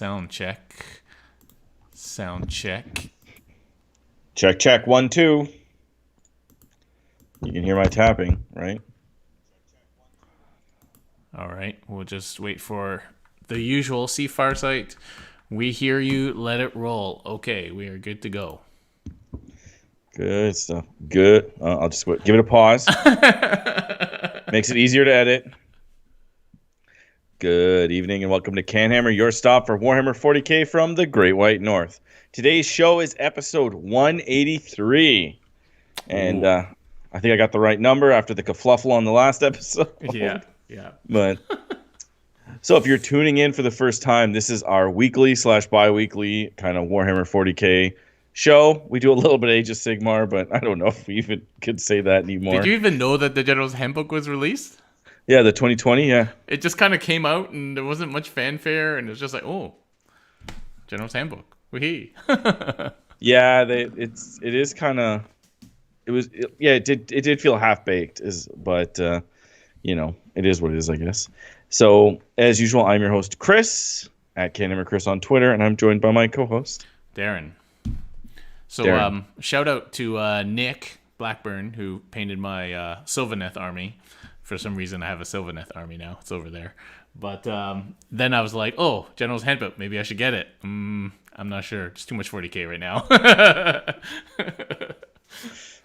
Sound check. Sound check. Check, check, 1, 2. You can hear my tapping, right? All right. We'll just wait for the usual. See Farsight. We hear you. Let it roll. Okay, we are good to go. Good stuff. Good. I'll just give it a pause. Makes it easier to edit. Good evening and welcome to CanHammer, your stop for Warhammer 40k from the Great White North. Today's show is episode 183. And I think I got the right number after the kerfluffle on the last episode. Yeah. But so if you're tuning in for the first time, this is our weekly / bi-weekly kind of Warhammer 40k show. We do a little bit of Age of Sigmar, but I don't know if we even could say that anymore. Did you even know that the General's Handbook was released? Yeah, the 2020, yeah. It just kind of came out and there wasn't much fanfare and it was just like, oh, General's Handbook. Wee. Yeah, it is kind of it did feel half baked, but it is what it is, I guess. So as usual, I'm your host Chris at CanHammer Chris on Twitter, and I'm joined by my co-host Darren. So Darren. Shout out to Nick Blackburn who painted my Sylvaneth army. For some reason, I have a Sylvaneth army now. It's over there. But then I was like, oh, General's Handbook. Maybe I should get it. I'm not sure. It's too much 40k right now.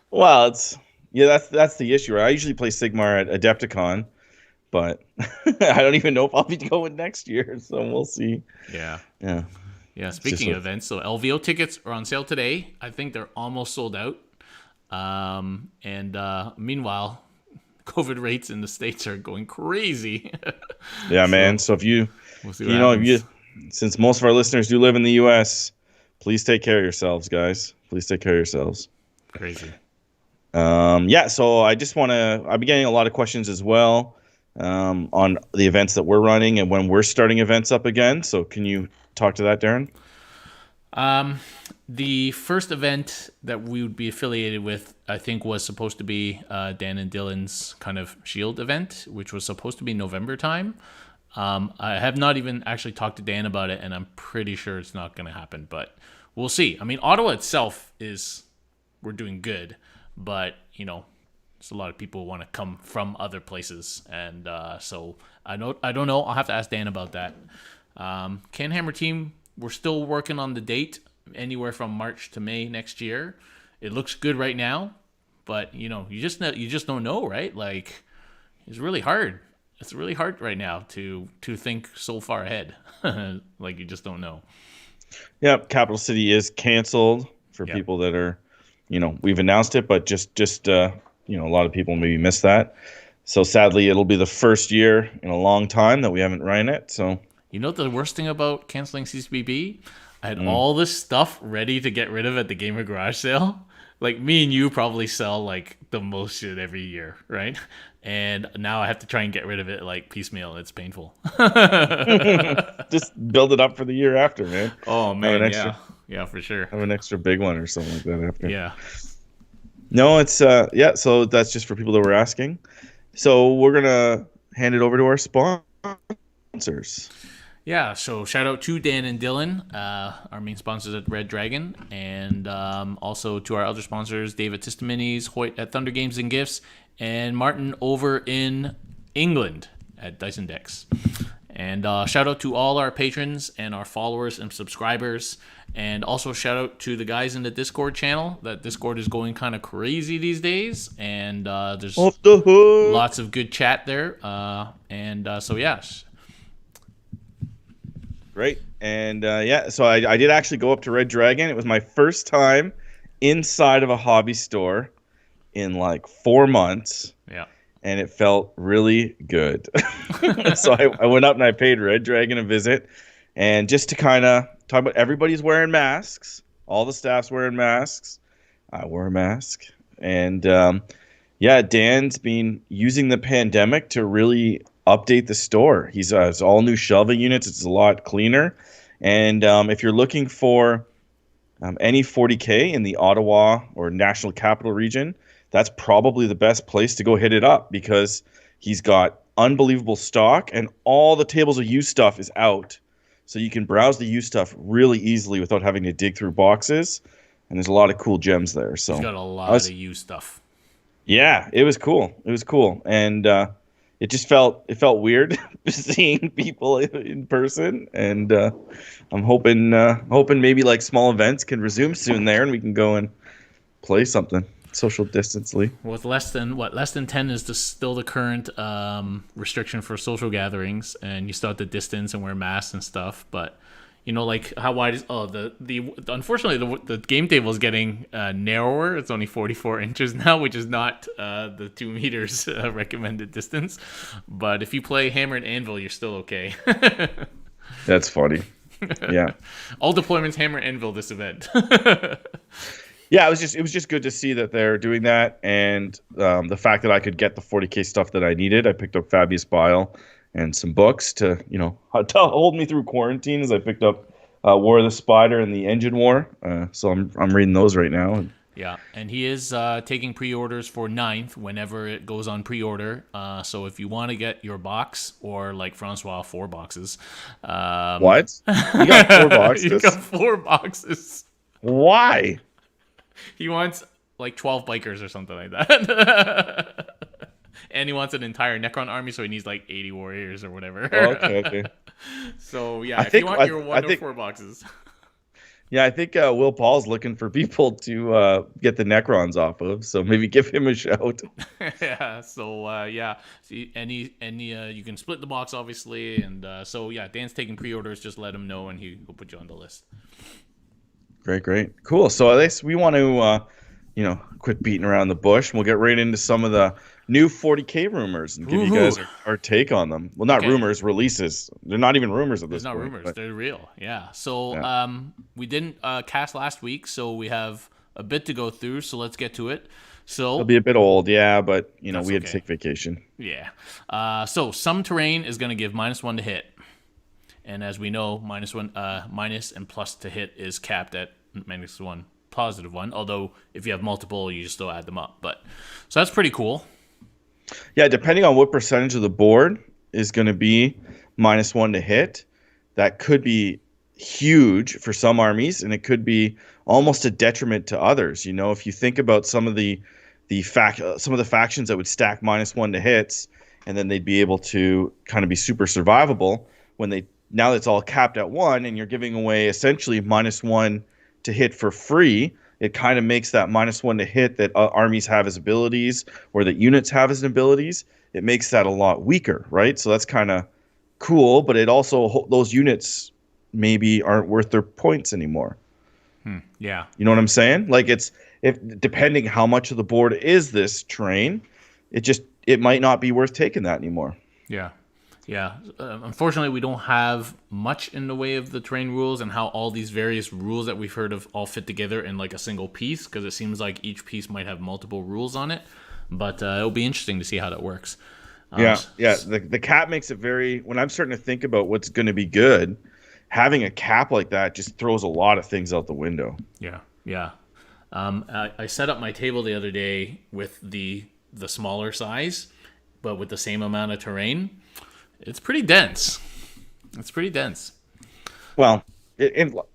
Well, that's the issue, right? I usually play Sigmar at Adepticon, but I don't even know if I'll be going next year, so we'll see. Yeah. Yeah. Speaking of events, so LVO tickets are on sale today. I think they're almost sold out. Meanwhile, COVID rates in the States are going crazy. Yeah, man. So if since most of our listeners do live in the U.S., please take care of yourselves, guys. Please take care of yourselves. Crazy. So I've been getting a lot of questions as well on the events that we're running and when we're starting events up again. So can you talk to that, Darren? The first event that we would be affiliated with, I think, was supposed to be Dan and Dylan's kind of Shield event, which was supposed to be November time. I have not even actually talked to Dan about it, and I'm pretty sure it's not going to happen, but we'll see. I mean, Ottawa itself we're doing good, but, there's a lot of people who want to come from other places, and so I don't know. I'll have to ask Dan about that. CanHammer team, we're still working on the date, anywhere from March to May next year. It looks good right now, but you just don't know, right? Like, it's really hard. It's really hard right now to think so far ahead. Like, you just don't know. Yeah, Capital City is canceled for people that are, we've announced it, but just a lot of people maybe missed that. So sadly, it'll be the first year in a long time that we haven't ran it. So the worst thing about canceling CCBB? I had all this stuff ready to get rid of at the Gamer Garage sale. Like, me and you probably sell like the most shit every year, right? And now I have to try and get rid of it like piecemeal. It's painful. Just build it up for the year after, man. Oh man, yeah, for sure. Have an extra big one or something like that after. Yeah. No, it's so that's just for people that were asking. So we're gonna hand it over to our sponsors. Yeah, so shout out to Dan and Dylan, our main sponsors at Red Dragon, and also to our other sponsors, David Tistaminis, Hoyt at Thunder Games and Gifts, and Martin over in England at Dyson Decks. And shout out to all our patrons and our followers and subscribers, and also shout out to the guys in the Discord channel. That Discord is going kind of crazy these days, and there's lots of good chat there. So yeah. Great. And so I did actually go up to Red Dragon. It was my first time inside of a hobby store in like 4 months. Yeah. And it felt really good. So I went up and I paid Red Dragon a visit. And just to kind of talk about, everybody's wearing masks. All the staff's wearing masks. I wore a mask. And Dan's been using the pandemic to really update the store. He's all new shelving units. It's a lot cleaner. And if you're looking for any 40K in the Ottawa or National Capital Region, that's probably the best place to go hit it up, because he's got unbelievable stock and all the tables of used stuff is out. so you can browse the used stuff really easily without having to dig through boxes. And there's a lot of cool gems there. He's So got a I lot of was, used stuff. yeah, it was cool. It was cool, and it felt weird seeing people in person. And I'm hoping maybe like small events can resume soon there, and we can go and play something social distantly. With less than 10 is still the current restriction for social gatherings, and you still have to distance and wear masks and stuff. But like how wide is the unfortunately the game table is getting narrower. It's only 44 inches now, which is not the 2 meters recommended distance. But if you play Hammer and Anvil, you're still okay. That's funny. Yeah. All deployments Hammer and Anvil this event. Yeah, it was just good to see that they're doing that, and the fact that I could get the 40K stuff that I needed. I picked up Fabius Bile and some books to to hold me through quarantine. As I picked up War of the Spider and the Engine War, so I'm reading those right now. Yeah, and he is taking pre-orders for 9th whenever it goes on pre-order. So if you want to get your box, or like Francois, 4 boxes. What? You got 4 You boxes? got 4 boxes. Why? He wants like 12 bikers or something like that. And he wants an entire Necron army, so he needs like 80 warriors or whatever. Oh, okay. So yeah, I if think you want your I one to think 4 boxes. Yeah, I think Will Paul's looking for people to get the Necrons off of, so maybe give him a shout. Yeah. So yeah, see, any you can split the box obviously, and so yeah, Dan's taking pre-orders. Just let him know, and he'll put you on the list. Great. Cool. So at least we want to, quit beating around the bush. We'll get right into some of the new 40K rumors and give you guys our take on them. Well, not rumors, releases. They're not even rumors at this There's not point. rumors; But they're real. Yeah. So yeah. we didn't cast last week, so we have a bit to go through. So let's get to it. It'll So be a bit old, yeah, but we had okay. to take vacation. Yeah. So some terrain is going to give -1 to hit, and as we know, -1, minus and plus to hit is capped at -1, +1. Although if you have multiple, you just still add them up. But so that's pretty cool. Yeah, depending on what percentage of the board is going to be -1 to hit, that could be huge for some armies, and it could be almost a detriment to others. If you think about some of the factions that would stack -1 to hits, and then they'd be able to kind of be super survivable now that it's all capped at 1, and you're giving away essentially -1 to hit for free. It kind of makes that -1 to hit that armies have as abilities, or that units have as abilities. It makes that a lot weaker, right? So that's kind of cool, but it also, those units maybe aren't worth their points anymore. Yeah. You know what I'm saying? Like, if depending how much of the board is this terrain, it might not be worth taking that anymore. Yeah. Yeah. Unfortunately, we don't have much in the way of the terrain rules and how all these various rules that we've heard of all fit together in like a single piece, because it seems like each piece might have multiple rules on it. But it'll be interesting to see how that works. Yeah. The cap makes it when I'm starting to think about what's going to be good, having a cap like that just throws a lot of things out the window. Yeah. I set up my table the other day with the smaller size, but with the same amount of terrain. It's pretty dense. Well,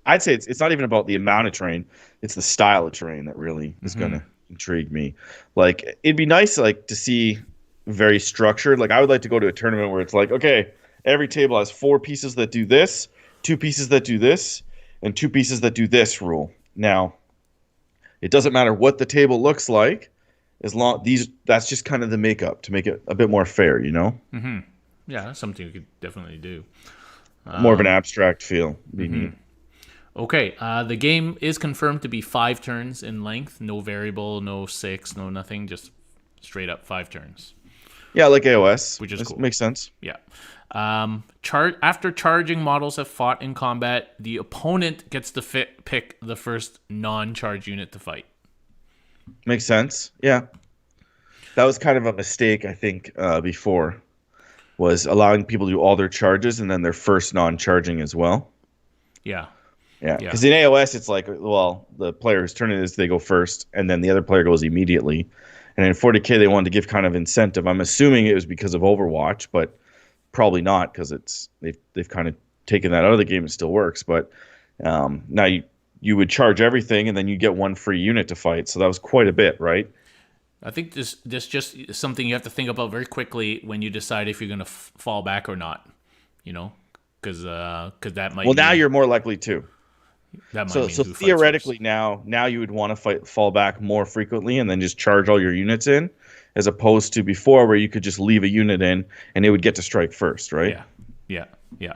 I'd say it's not even about the amount of terrain. It's the style of terrain that really is going to intrigue me. Like, it'd be nice to see very structured. Like, I would like to go to a tournament where it's like, okay, every table has 4 pieces that do this, 2 pieces that do this, and 2 pieces that do this rule. Now, it doesn't matter what the table looks like, that's just kind of the makeup to make it a bit more fair, Mm-hmm. Yeah, that's something we could definitely do. More of an abstract feel. Be neat. Okay, the game is confirmed to be 5 turns in length. No variable, no 6, no nothing. Just straight up 5 turns. Yeah, like AOS. Which is cool. Makes sense. Yeah. After charging models have fought in combat, the opponent gets to pick the first non-charge unit to fight. Makes sense. Yeah. That was kind of a mistake, I think, before. Was allowing people to do all their charges and then their first non-charging as well. Yeah. Because in AOS, it's like, well, the player's turn it is they go first, and then the other player goes immediately. And in 40K, they wanted to give kind of incentive. I'm assuming it was because of Overwatch, but probably not, because they've kind of taken that out of the game, it still works. But now you would charge everything, and then you get one free unit to fight. So that was quite a bit, right? I think this just is something you have to think about very quickly when you decide if you're going to fall back or not. You know, because that might Well, now mean you're more likely to. So who fights theoretically, first. now you would want to fall back more frequently, and then just charge all your units in, as opposed to before where you could just leave a unit in and it would get to strike first, right? Yeah, yeah, yeah.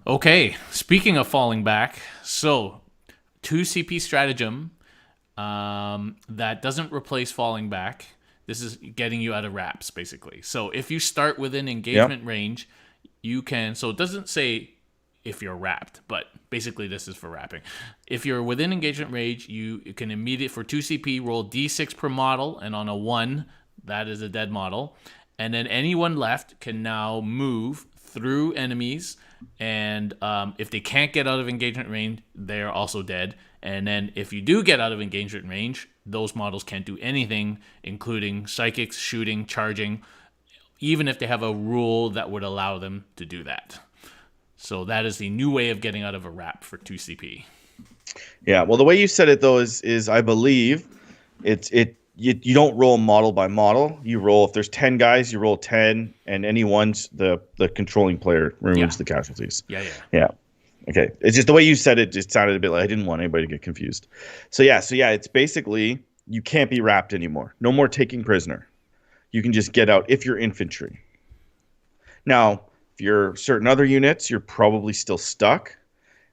Okay, speaking of falling back, so 2 CP stratagem that doesn't replace falling back. This is getting you out of wraps, basically. So if you start within Yep. engagement range, you can. So it doesn't say if you're wrapped, but basically this is for wrapping. If you're within engagement range, you can for 2 CP roll d6 per model, and on a 1, that is a dead model. And then anyone left can now move through enemies, and if they can't get out of engagement range, they are also dead. And then if you do get out of engagement range, those models can't do anything, including psychics, shooting, charging, even if they have a rule that would allow them to do that. So that is the new way of getting out of a wrap for 2 CP. Yeah. Well, the way you said it though is I believe you don't roll model by model. You roll, if there's 10 guys, you roll 10, and any one's the controlling player removes the casualties. Yeah. Yeah. Okay. It's just the way you said it just sounded a bit like I didn't want anybody to get confused. So yeah, it's basically you can't be wrapped anymore. No more taking prisoner. You can just get out if you're infantry. Now, if you're certain other units, you're probably still stuck.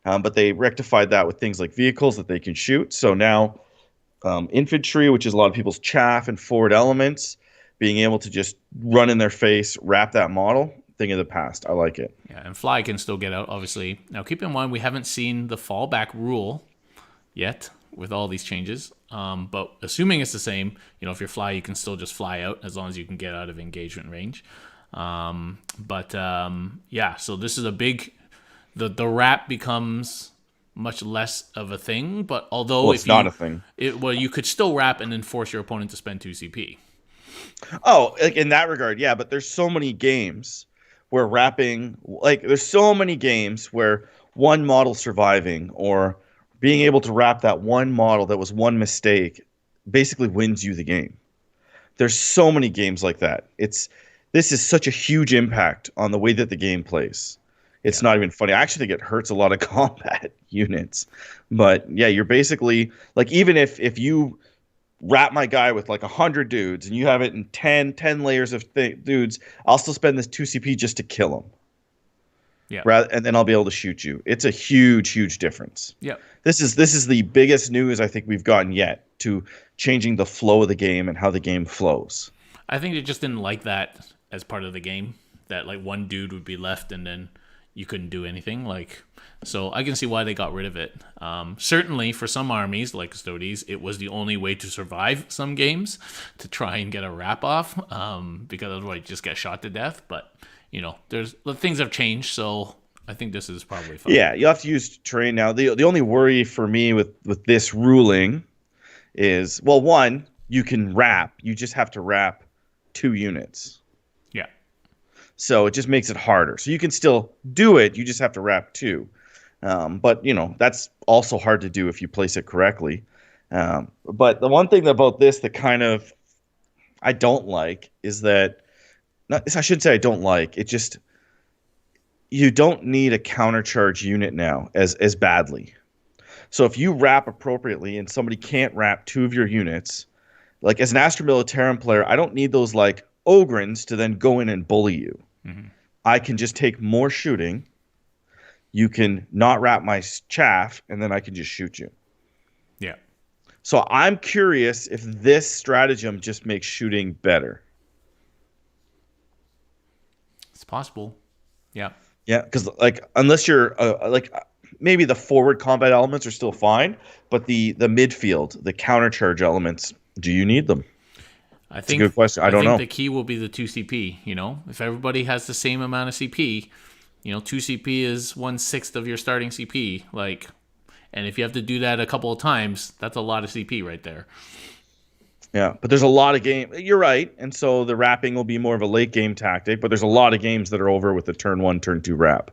But they rectified that with things like vehicles that they can shoot. So now infantry, which is a lot of people's chaff, and forward elements, being able to just run in their face, wrap that model, thing of the past. I like it. Yeah, and fly can still get out, obviously. Now, keep in mind, we haven't seen the fallback rule yet with all these changes. But assuming it's the same, if you're fly, you can still just fly out as long as you can get out of engagement range. So this is a big... The wrap becomes much less of a thing, but although it's not a thing. You could still wrap and then force your opponent to spend 2 CP. Oh, like in that regard, yeah. But there's so many games where wrapping, there's so many games where one model surviving or being able to wrap that one model that was one mistake basically wins you the game. There's so many games like that. This is such a huge impact on the way that the game plays. It's not even funny. I actually think it hurts a lot of combat units. But yeah, you're basically even if you wrap my guy with 100 dudes and you have it in 10 layers of dudes, I'll still spend this 2 CP just to kill him. Yeah. And then I'll be able to shoot you. It's a huge difference. Yeah. This is the biggest news I think we've gotten yet to changing the flow of the game and how the game flows. I think they just didn't like that as part of the game, that one dude would be left and then you couldn't do anything. So I can see why they got rid of it. Certainly for some armies like Custodes, it was the only way to survive some games, to try and get a wrap off, because otherwise you just get shot to death. But things have changed, so I think this is probably fine. Yeah, you have to use terrain now. The only worry for me with this ruling is, well, one, you can wrap. You just have to wrap 2 units. Yeah. So it just makes it harder. So you can still do it. You just have to wrap 2. But, that's also hard to do if you place it correctly. But the one thing about this that kind of I don't like is that, I should say I don't like, it just, you don't need a countercharge unit now as badly. So if you wrap appropriately and somebody can't wrap 2 of your units, as an Astra Militarum player, I don't need those Ogrins to then go in and bully you. Mm-hmm. I can just take more shooting. You can not wrap my chaff, and then I can just shoot you. Yeah. So I'm curious if this stratagem just makes shooting better. It's possible. Yeah. Yeah, because unless you're maybe the forward combat elements are still fine, but the midfield, the countercharge elements, do you need them? I think it's a good question. I don't know. The key will be the 2 CP. If everybody has the same amount of CP, 2 CP is 1/6 of your starting CP. And if you have to do that a couple of times, that's a lot of CP right there. Yeah, but there's a lot of games. You're right, and so the wrapping will be more of a late game tactic. But there's a lot of games that are over with the turn 1, turn 2 wrap.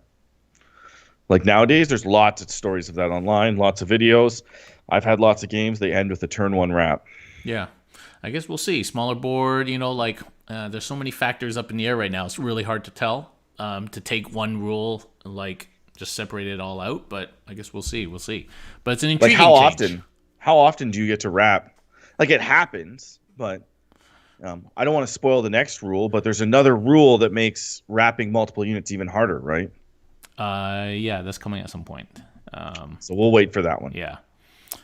Like nowadays, there's lots of stories of that online, lots of videos. I've had lots of games. They end with a turn one wrap. Yeah, I guess we'll see. Smaller board, like there's so many factors up in the air right now. It's really hard to tell. To take one rule, like just separate it all out. But I guess we'll see. We'll see. But it's an Like intriguing change. how often do you get to wrap? Like it happens, but I don't want to spoil the next rule. But there's another rule that makes wrapping multiple units even harder, right? Yeah, that's coming at some point. So we'll wait for that one. Yeah.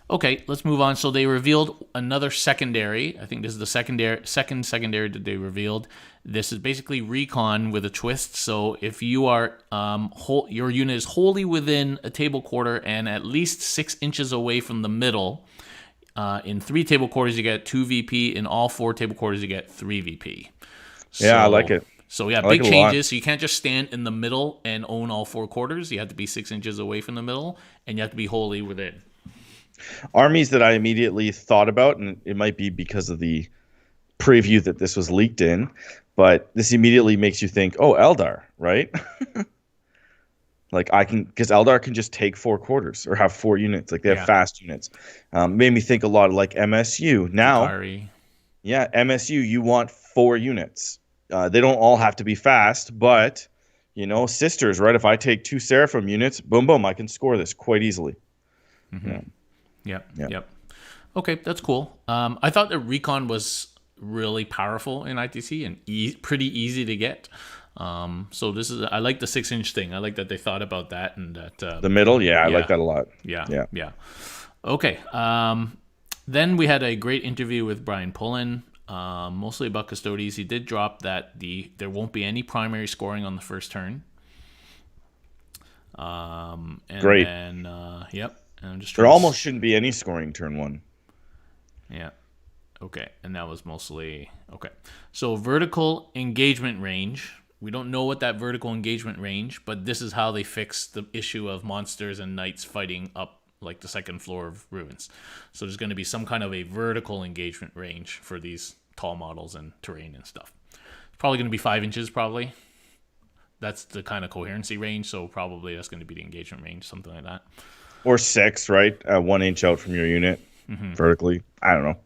Okay, let's move on. So they revealed another secondary. I think this is the second secondary that they revealed. This is basically recon with a twist. So if you are your unit is wholly within a table quarter and at least 6 inches away from the middle, in 3 table quarters you get 2 VP. In all 4 table quarters you get 3 VP. Yeah, I like it. So yeah, I like big it a lot. changes. So you can't just stand in the middle and own all 4 quarters. You have to be 6 inches away from the middle, and you have to be wholly within. Armies that I immediately thought about, and it might be because of the preview that this was leaked in, but this immediately makes you think, oh, Eldar, right? Like I can, because Eldar can just take 4 quarters or have 4 units. Like they have Yeah, fast units. Made me think a lot of like MSU. Now, Takari. yeah, MSU, you want 4 units. They don't all have to be fast, but sisters, right? If I take 2 Seraphim units, boom, boom, I can score this quite easily. Yeah, Yep, yeah. yep. Okay, that's cool. I thought the recon was really powerful in ITC and pretty easy to get. So I like the 6-inch thing. I like that they thought about that and that. The middle, yeah, I Yeah, like that a lot. yeah, Yeah. yeah. Okay. Then we had a great interview with Brian Pullen, mostly about Custodes. He did drop that there won't be any primary scoring on the first turn. And Great. then, yep. And I'm just There trying to almost shouldn't be any scoring turn 1. Yeah. Okay. And that was mostly okay. So vertical engagement range. We don't know what that vertical engagement range, but this is how they fix the issue of monsters and knights fighting up like the second floor of ruins. So there's going to be some kind of a vertical engagement range for these tall models and terrain and stuff. It's probably going to be 5 inches probably. That's the kind of coherency range, so probably that's going to be the engagement range, something like that. Or 6, right? 1 inch out from your unit vertically. I don't know.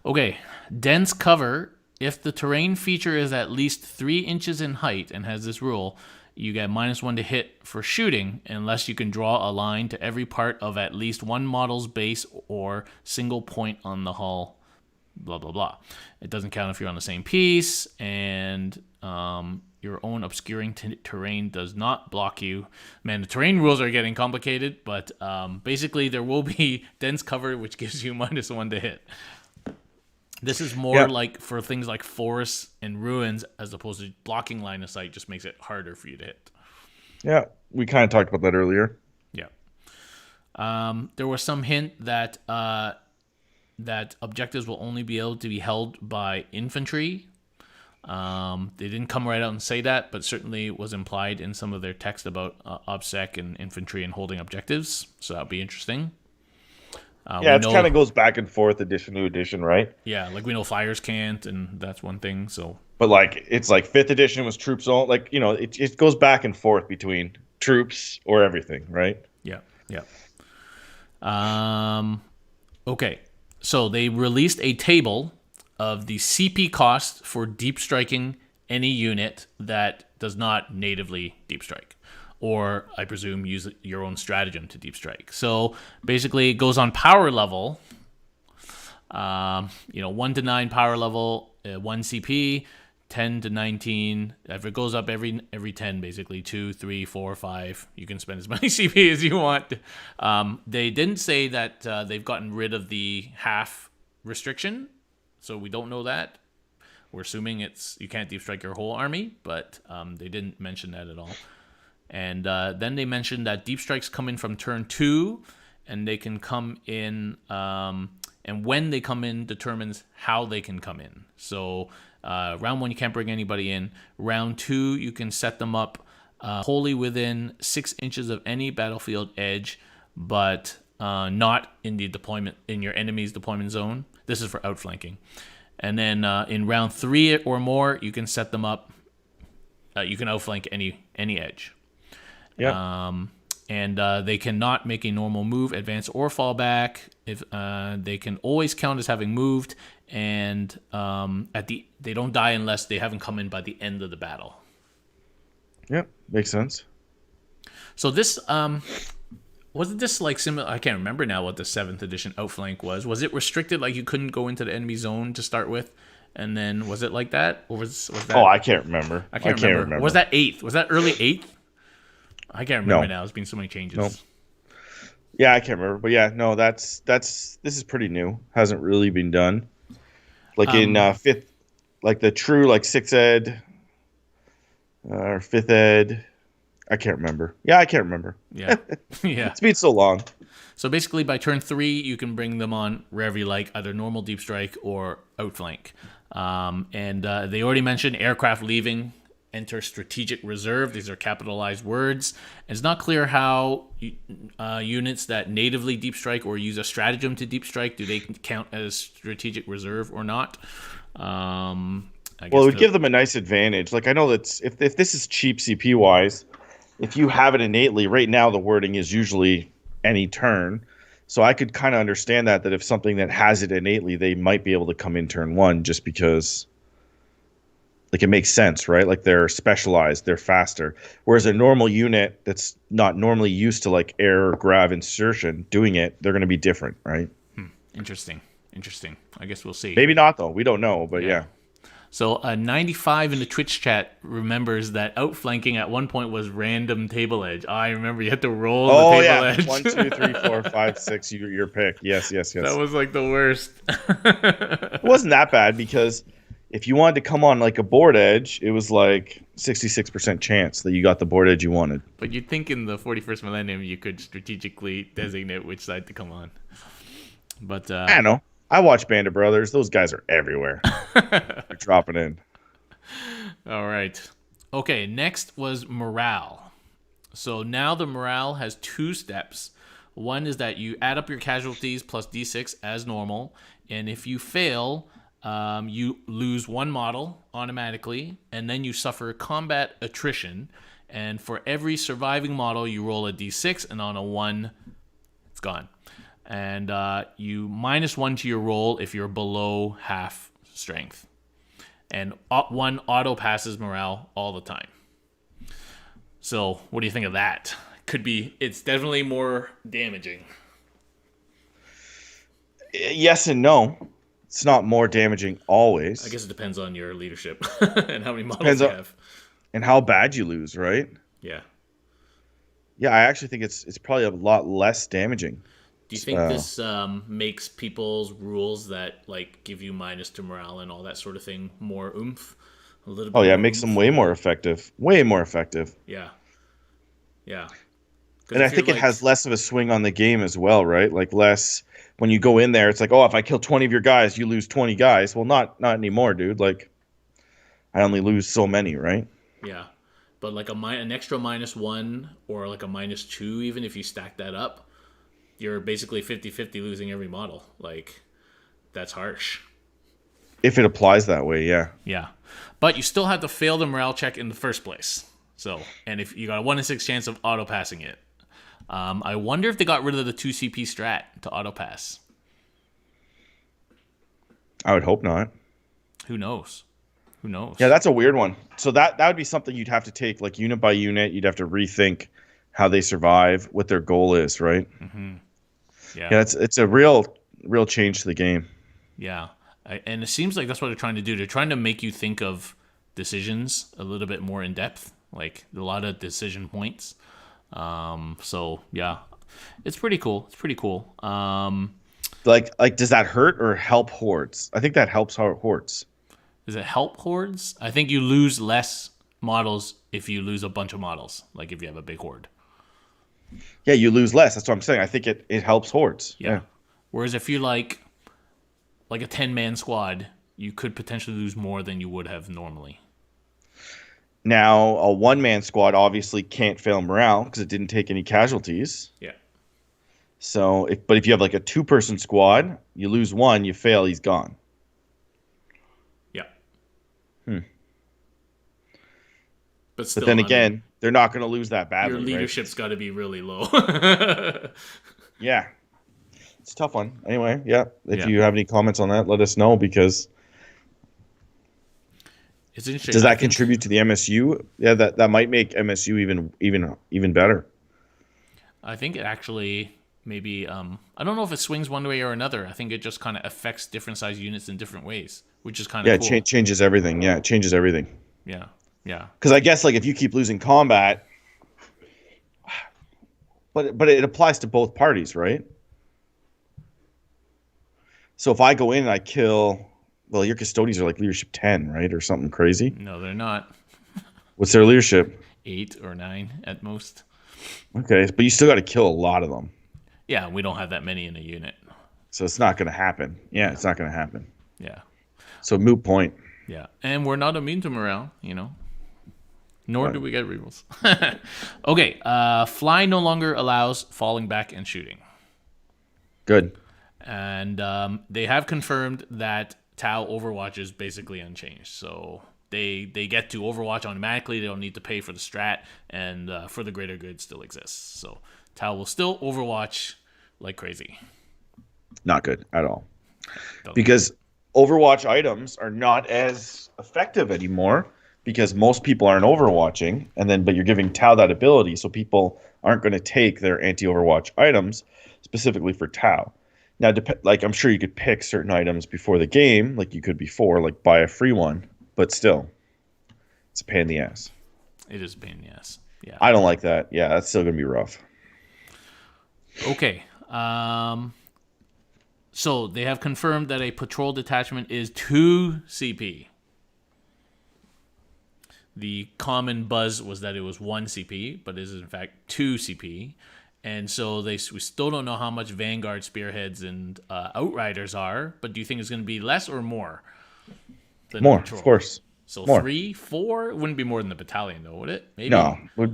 Okay, dense cover. If the terrain feature is at least 3 inches in height and has this rule, you get -1 to hit for shooting unless you can draw a line to every part of at least one model's base or single point on the hull. Blah, blah, blah. It doesn't count if you're on the same piece, and your own obscuring terrain does not block you. Man, the terrain rules are getting complicated, but basically there will be dense cover, which gives you -1 to hit. This is more like for things like forests and ruins, as opposed to blocking line of sight. Just makes it harder for you to hit. Yeah, we kind of talked about that earlier. Yeah. There was some hint that that objectives will only be able to be held by infantry. They didn't come right out and say that, but certainly was implied in some of their text about OBSEC and infantry and holding objectives. So that'll be interesting. Yeah, it kind of goes back and forth edition to edition, right? Yeah, like we know flyers can't, and that's one thing. So, But like it's like 5th edition was troops only. Like it goes back and forth between troops or everything, right? yeah, yeah. Okay, so they released a table of the CP cost for deep striking any unit that does not natively deep strike, or I presume use your own stratagem to deep strike. So basically, it goes on power level. 1 to 9 power level, 1 CP, 10 to 19. If it goes up every 10, basically 2, 3, 4, 5. You can spend as many CP as you want. They didn't say that they've gotten rid of the half restriction, so we don't know that. We're assuming you can't deep strike your whole army, but they didn't mention that at all. And then they mentioned that deep strikes come in from turn 2, and they can come in, and when they come in determines how they can come in. So round 1, you can't bring anybody in. Round 2, you can set them up wholly within 6 inches of any battlefield edge, but not in your enemy's deployment zone. This is for outflanking. And then in round 3 or more, you can set them up. You can outflank any edge. Yep. And they cannot make a normal move, advance, or fall back. If they can always count as having moved, and they don't die unless they haven't come in by the end of the battle. Yep. Makes sense. So this wasn't this like similar. I can't remember now what the 7th edition outflank was. Was it restricted, like you couldn't go into the enemy zone to start with, and then was it like that, or was that? Oh, I can't remember. I can't remember. Was that 8th? Was that early 8th? I can't remember now. There's been so many changes. No. Yeah, I can't remember, but yeah, no, this is pretty new. Hasn't really been done. Like in 5th, like the true like 6th ed or 5th ed. I can't remember. Yeah, I can't remember. Yeah, yeah. It's been so long. So basically, by turn 3, you can bring them on wherever you like, either normal deep strike or outflank. And they already mentioned aircraft leaving. Enter strategic reserve. These are capitalized words. It's not clear how units that natively deep strike or use a stratagem to deep strike, do they count as strategic reserve or not? Well, it would give them a nice advantage. Like I know that if this is cheap CP wise, if you have it innately, right now the wording is usually any turn. So I could kind of understand that if something that has it innately, they might be able to come in turn 1 just because. Like it makes sense, right? Like they're specialized, they're faster. Whereas a normal unit that's not normally used to like air, grav, insertion doing it, they're going to be different, right? Interesting. I guess we'll see. Maybe not though. We don't know, but yeah. So 95 in the Twitch chat remembers that outflanking at one point was random table edge. I remember you had to roll the table edge. 1, 2, 3, 4, 5, 6. Your pick. Yes. That was like the worst. It wasn't that bad because if you wanted to come on like a board edge, it was like 66% chance that you got the board edge you wanted. But you'd think in the 41st millennium you could strategically designate which side to come on. But I don't know. I watch Band of Brothers. Those guys are everywhere. They're dropping in. All right. Okay, next was morale. So now the morale has 2 steps. One is that you add up your casualties plus d6 as normal. And if you fail, you lose 1 model automatically. And then you suffer combat attrition. And for every surviving model, you roll a d6. And on a 1, it's gone. And you -1 to your roll if you're below half strength. And 1 auto passes morale all the time. So what do you think of that? It's definitely more damaging. Yes and no. It's not more damaging always. I guess it depends on your leadership and how many models you have. And how bad you lose, right? Yeah. Yeah, I actually think it's probably a lot less damaging. Do you think this makes people's rules that like give you minus to morale and all that sort of thing more oomph? A little bit. Oh yeah, it makes them way more effective. Way more effective. Yeah. And I think it has less of a swing on the game as well, right? Like less when you go in there, it's like, oh, if I kill 20 of your guys, you lose 20 guys. Well, not anymore, dude. Like I only lose so many, right? Yeah. But like an extra -1 or like a -2, even if you stack that up, you're basically 50-50 losing every model. Like, that's harsh. If it applies that way, yeah. Yeah. But you still have to fail the morale check in the first place. So, and if you got a 1 in 6 chance of auto passing it. I wonder if they got rid of the 2 CP strat to auto pass. I would hope not. Who knows? Yeah, that's a weird one. So that would be something you'd have to take like unit by unit. You'd have to rethink how they survive, what their goal is, right? Mm-hmm. Yeah, it's a real change to the game. Yeah, and it seems like that's what they're trying to do. They're trying to make you think of decisions a little bit more in depth, like a lot of decision points. So yeah, it's pretty cool. Like, does that hurt or help hordes? I think that helps hordes. Does it help hordes? I think you lose less models if you lose a bunch of models, like if you have a big horde. Yeah, you lose less. That's what I'm saying. I think it helps hordes. Yeah. Whereas if you like a 10-man squad, you could potentially lose more than you would have normally. Now, a 1-man squad obviously can't fail morale because it didn't take any casualties. Yeah. So, if you have like a 2-person squad, you lose 1, you fail, he's gone. Yeah. But still, then again, they're not going to lose that Your badly, right? leadership's got to be really low. Yeah, it's a tough one. Anyway, yeah. If Yeah, you have any comments on that, let us know because it's interesting. does I that think contribute to the MSU? Yeah, that might make MSU even better. it actually maybe I don't know if it swings one way or another. I think it just kind of affects different size units in different ways, which is kind of Yeah, cool. changes everything. Yeah, it changes everything. Yeah, yeah, Because I guess like if you keep losing combat, but it applies to both parties, right? So if I go in and I kill, well, your custodians are like leadership 10, right, or something crazy. no, they're not. What's their leadership? 8 or 9 at most. Okay, but you still got to kill a lot of them, Yeah, we don't have that many in a unit. so it's not going to happen. Yeah, Yeah, it's not going to happen. yeah, So moot point. yeah. And we're not immune to morale, nor Right. do we get rerolls. Okay, fly no longer allows falling back and shooting. Good. And they have confirmed that Tau Overwatch is basically unchanged. So they get to Overwatch automatically. They don't need to pay for the strat, and for the greater good still exists. So Tau will still Overwatch like crazy. Not good at all. Doesn't- Because Overwatch items are not as effective anymore because most people aren't overwatching, and then but you're giving Tau that ability, so people aren't going to take their anti-Overwatch items specifically for Tau. Now, like I'm sure you could pick certain items before the game, like you could before, like buy a free one, but still, it's a pain in the ass. It is a pain in the ass. Yeah. I don't like that. Yeah, that's still going to be rough. Okay. So they have confirmed that a patrol detachment is 2 CP. The common buzz was that it was 1 CP, but it is in fact 2 CP. And so we still don't know how much Vanguard spearheads and Outriders are, but do you think it's going to be less or more than the More, patrol? of course. So More. 3, 4? It wouldn't be more than the battalion, though, would it? Maybe. It would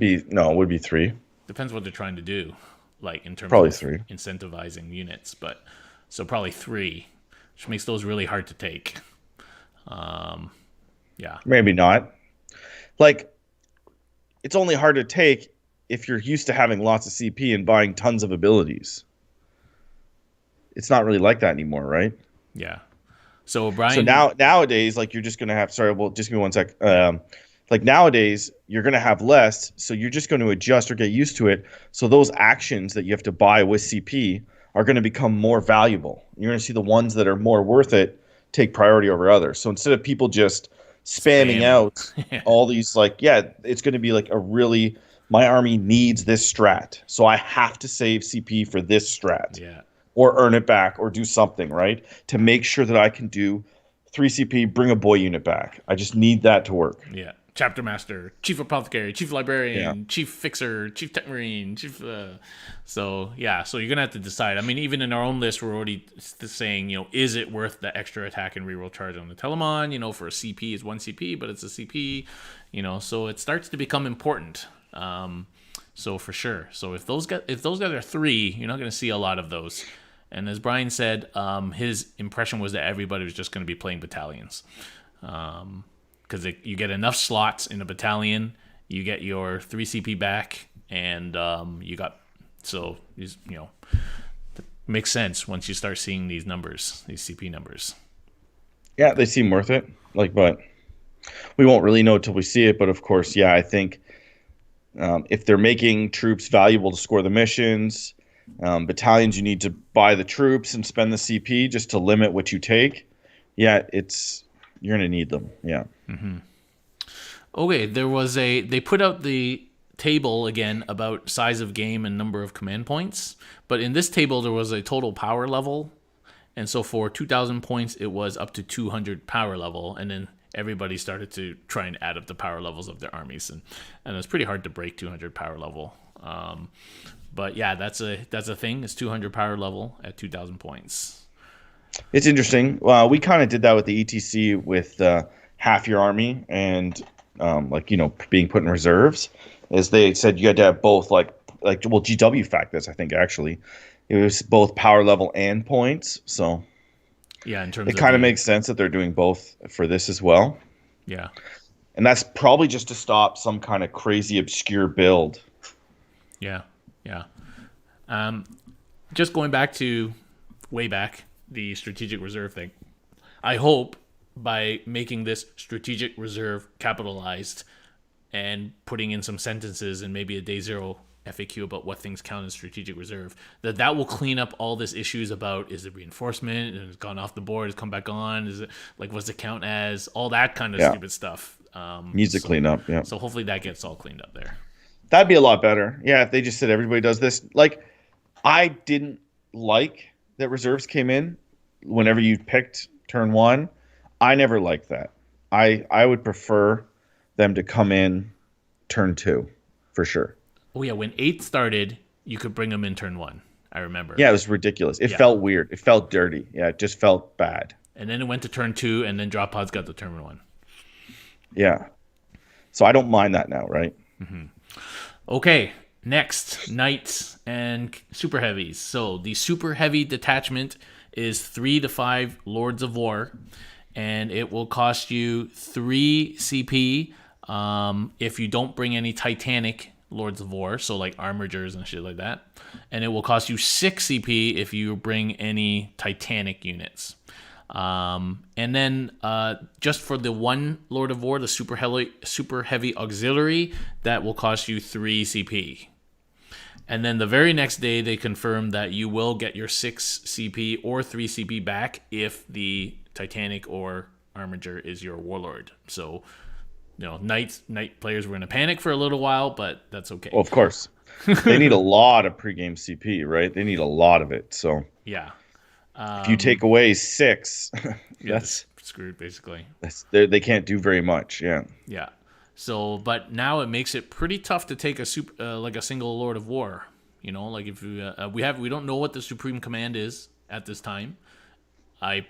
be three. Depends what they're trying to do, like in terms Probably of 3. incentivizing units. But so probably 3, which makes those really hard to take. Yeah. Maybe not. Like, it's only hard to take if you're used to having lots of CP and buying tons of abilities. It's not really like that anymore, right? Yeah. So Brian. So nowadays, like you're just gonna have. Sorry, well, just give me one sec. Like nowadays, you're gonna have less, so you're just going to adjust or get used to it. So those actions that you have to buy with CP are going to become more valuable. You're going to see the ones that are more worth it take priority over others. So instead of people just spamming out all these, like, yeah, it's going to be like a really, my army needs this strat, so I have to save CP for this strat. Yeah. Or earn it back, or do something, right? To make sure that I can do 3 CP, bring a boy unit back. I just need that to work. Yeah. Chapter Master, Chief Apothecary, Chief Librarian, Yeah. Chief Fixer, Chief Tech Marine, Chief. So you're gonna have to decide. I mean, even in our own list, we're already saying, is it worth the extra attack and reroll charge on the Telemon? For a CP is 1 CP, but it's a CP. So it starts to become important. So for sure. So if those guys are 3, you're not gonna see a lot of those. And as Brian said, his impression was that everybody was just going to be playing battalions. Because you get enough slots in a battalion, you get your 3 CP back, and you got... So, it makes sense once you start seeing these numbers, these CP numbers. Yeah, they seem worth it. But we won't really know until we see it. But of course, yeah, I think if they're making troops valuable to score the missions... battalions, you need to buy the troops and spend the CP just to limit what you take. Yeah, you're gonna need them. Yeah. Mm-hmm. Okay, they put out the table again about size of game and number of command points, but in this table there was a total power level, and so for 2,000 points it was up to 200 power level, and then everybody started to try and add up the power levels of their armies, and it's pretty hard to break 200 power level. But yeah, that's a thing. It's 200 power level at 2,000 points. It's interesting. We kind of did that with the ETC with half your army and being put in reserves, as they said you had to have both GW factors. I think actually it was both power level and points. So yeah, in terms it kind of makes sense that they're doing both for this as well. Yeah. And that's probably just to stop some kind of crazy obscure build. Yeah, yeah. Um, just going back to way back the strategic reserve thing. I hope by making this strategic reserve capitalized and putting in some sentences and maybe a day zero FAQ about what things count as strategic reserve, that will clean up all this issues about is it reinforcement and it's gone off the board, it's come back on, is it like what's it count as, all that kind of Yeah. stupid stuff. Needs to clean up. Yeah. So hopefully that gets all cleaned up there. That'd be a lot better. Yeah. If they just said everybody does this. Like, I didn't like that reserves came in whenever you picked turn one. I never liked that. I would prefer them to come in turn two for sure. Oh yeah, when 8 started, you could bring them in turn 1. I remember. Yeah, it was ridiculous. It felt weird. It felt dirty. Yeah, it just felt bad. And then it went to turn 2, and then drop pods got the turn 1. Yeah. So I don't mind that now, right? Okay, next, knights and super heavies. So the super heavy detachment is 3 to 5 Lords of War, and it will cost you 3 CP if you don't bring any Titanic Lords of War, so like armigers and shit like that. And it will cost you 6 CP if you bring any Titanic units. And then just for the one Lord of War, the super heavy auxiliary, that will cost you 3 CP. And then the very next day, they confirm that you will get your 6 CP or 3 CP back if the Titanic or armiger is your warlord. So, knight players were in a panic for a little while, but that's okay. Well, of course. They need a lot of pregame CP, right? They need a lot of it. So yeah. If you take away 6, that's screwed basically. They can't do very much. Yeah. Yeah. So, but now it makes it pretty tough to take a like a single Lord of War. Like if we don't know what the Supreme Command is at this time. I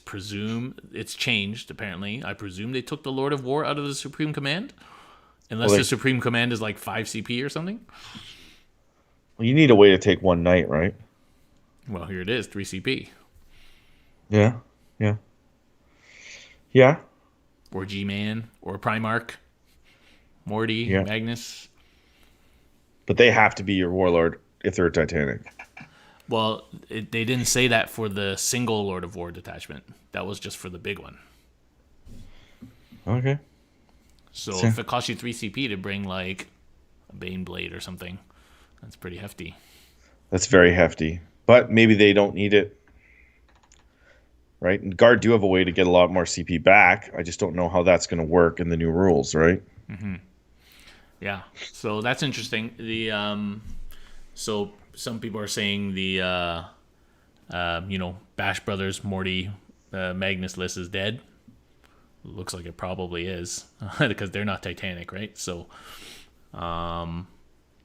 presume it's changed. Apparently, I presume they took the Lord of War out of the Supreme Command, unless the Supreme Command is like 5 CP or something. Well, you need a way to take one knight, right? Well, here it is, 3 CP. Yeah. Yeah. Yeah. Or G-Man, or Primarch, Morty, Magnus. But they have to be your warlord if they're a Titanic. Well, they didn't say that for the single Lord of War detachment. That was just for the big one. Okay. So if it costs you 3 CP to bring like a Bane Blade or something, that's pretty hefty. That's very hefty. But maybe they don't need it. Right? And Guard do have a way to get a lot more CP back. I just don't know how that's going to work in the new rules, right? Mm-hmm. Yeah. So that's interesting. So some people are saying the Bash Brothers Morty Magnus list is dead. Looks like it probably is because they're not Titanic, right? So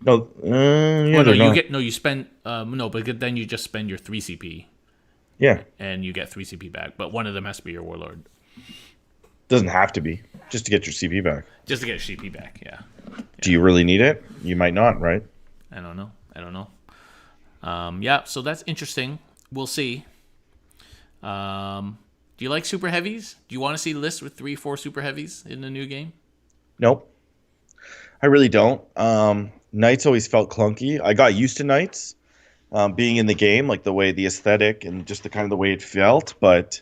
but then you just spend your 3 CP. Yeah. And you get 3 CP back, but one of them has to be your warlord. Doesn't have to be. Just to get your CP back. Just to get your CP back, yeah. Do you really need it? You might not, right? I don't know. Yeah, so that's interesting. We'll see. Do you like super heavies? Do you want to see lists with 3-4 super heavies in the new game? Nope. I really don't. Knights always felt clunky. I got used to Knights being in the game, like the way the aesthetic and just the kind of the way it felt. But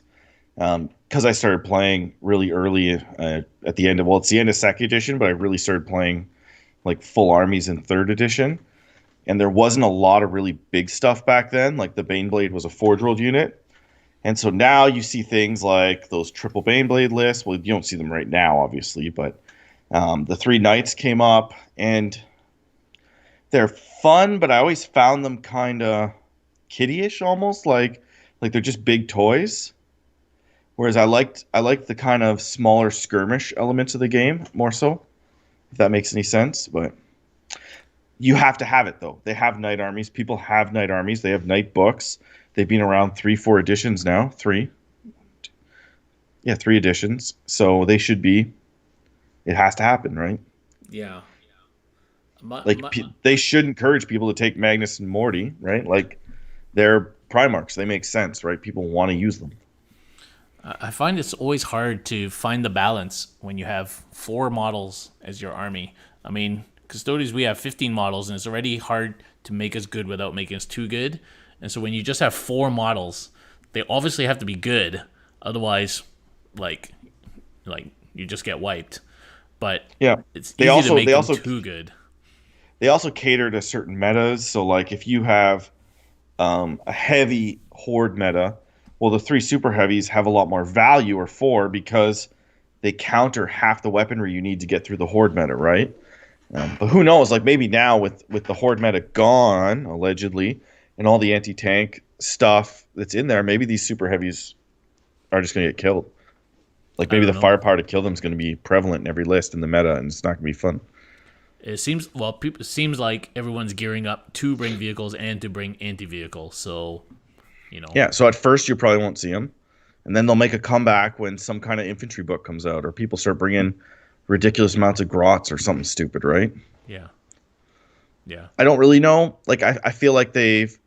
because I started playing really early at the end of, it's the end of second edition, but I really started playing like full armies in third edition. And there wasn't a lot of really big stuff back then. Like the Baneblade was a forge-rolled unit. And so now you see things like those triple Baneblade lists. Well, you don't see them right now, obviously, but the 3 Knights came up, and they're fun, but I always found them kind of kiddie-ish almost, like they're just big toys. Whereas I liked the kind of smaller skirmish elements of the game more so, if that makes any sense. But you have to have it, though. They have knight armies. People have knight armies. They have knight books. They've been around 3-4 editions now. 3 editions. So they should be. It has to happen, right? Yeah. They should encourage people to take Magnus and Morty, right? Like, they're Primarchs. They make sense, right? People want to use them. I find it's always hard to find the balance when you have 4 models as your army. I mean, custodians, we have 15 models, and it's already hard to make us good without making us too good. And so when you just have 4 models, they obviously have to be good. Otherwise, like, like you just get wiped. But Yeah. it's They easy to also make they them also too good. they also cater to certain metas. So like if you have a heavy horde meta, well, the 3 super heavies have a lot more value, or 4, because they counter half the weaponry you need to get through the horde meta, right? But who knows? Like maybe now with the horde meta gone allegedly, and all the anti-tank stuff that's in there, maybe these super heavies are just going to get killed. Like I maybe don't the know. firepower to kill them is going to be prevalent in every list in the meta, and it's not going to be fun. It seems like everyone's gearing up to bring vehicles and to bring anti-vehicle. So you know, Yeah. So at first you probably won't see them, and then they'll make a comeback when some kind of infantry book comes out, or people start bringing ridiculous amounts of grots or something stupid, right? yeah, yeah, I don't really know. Like I feel like they've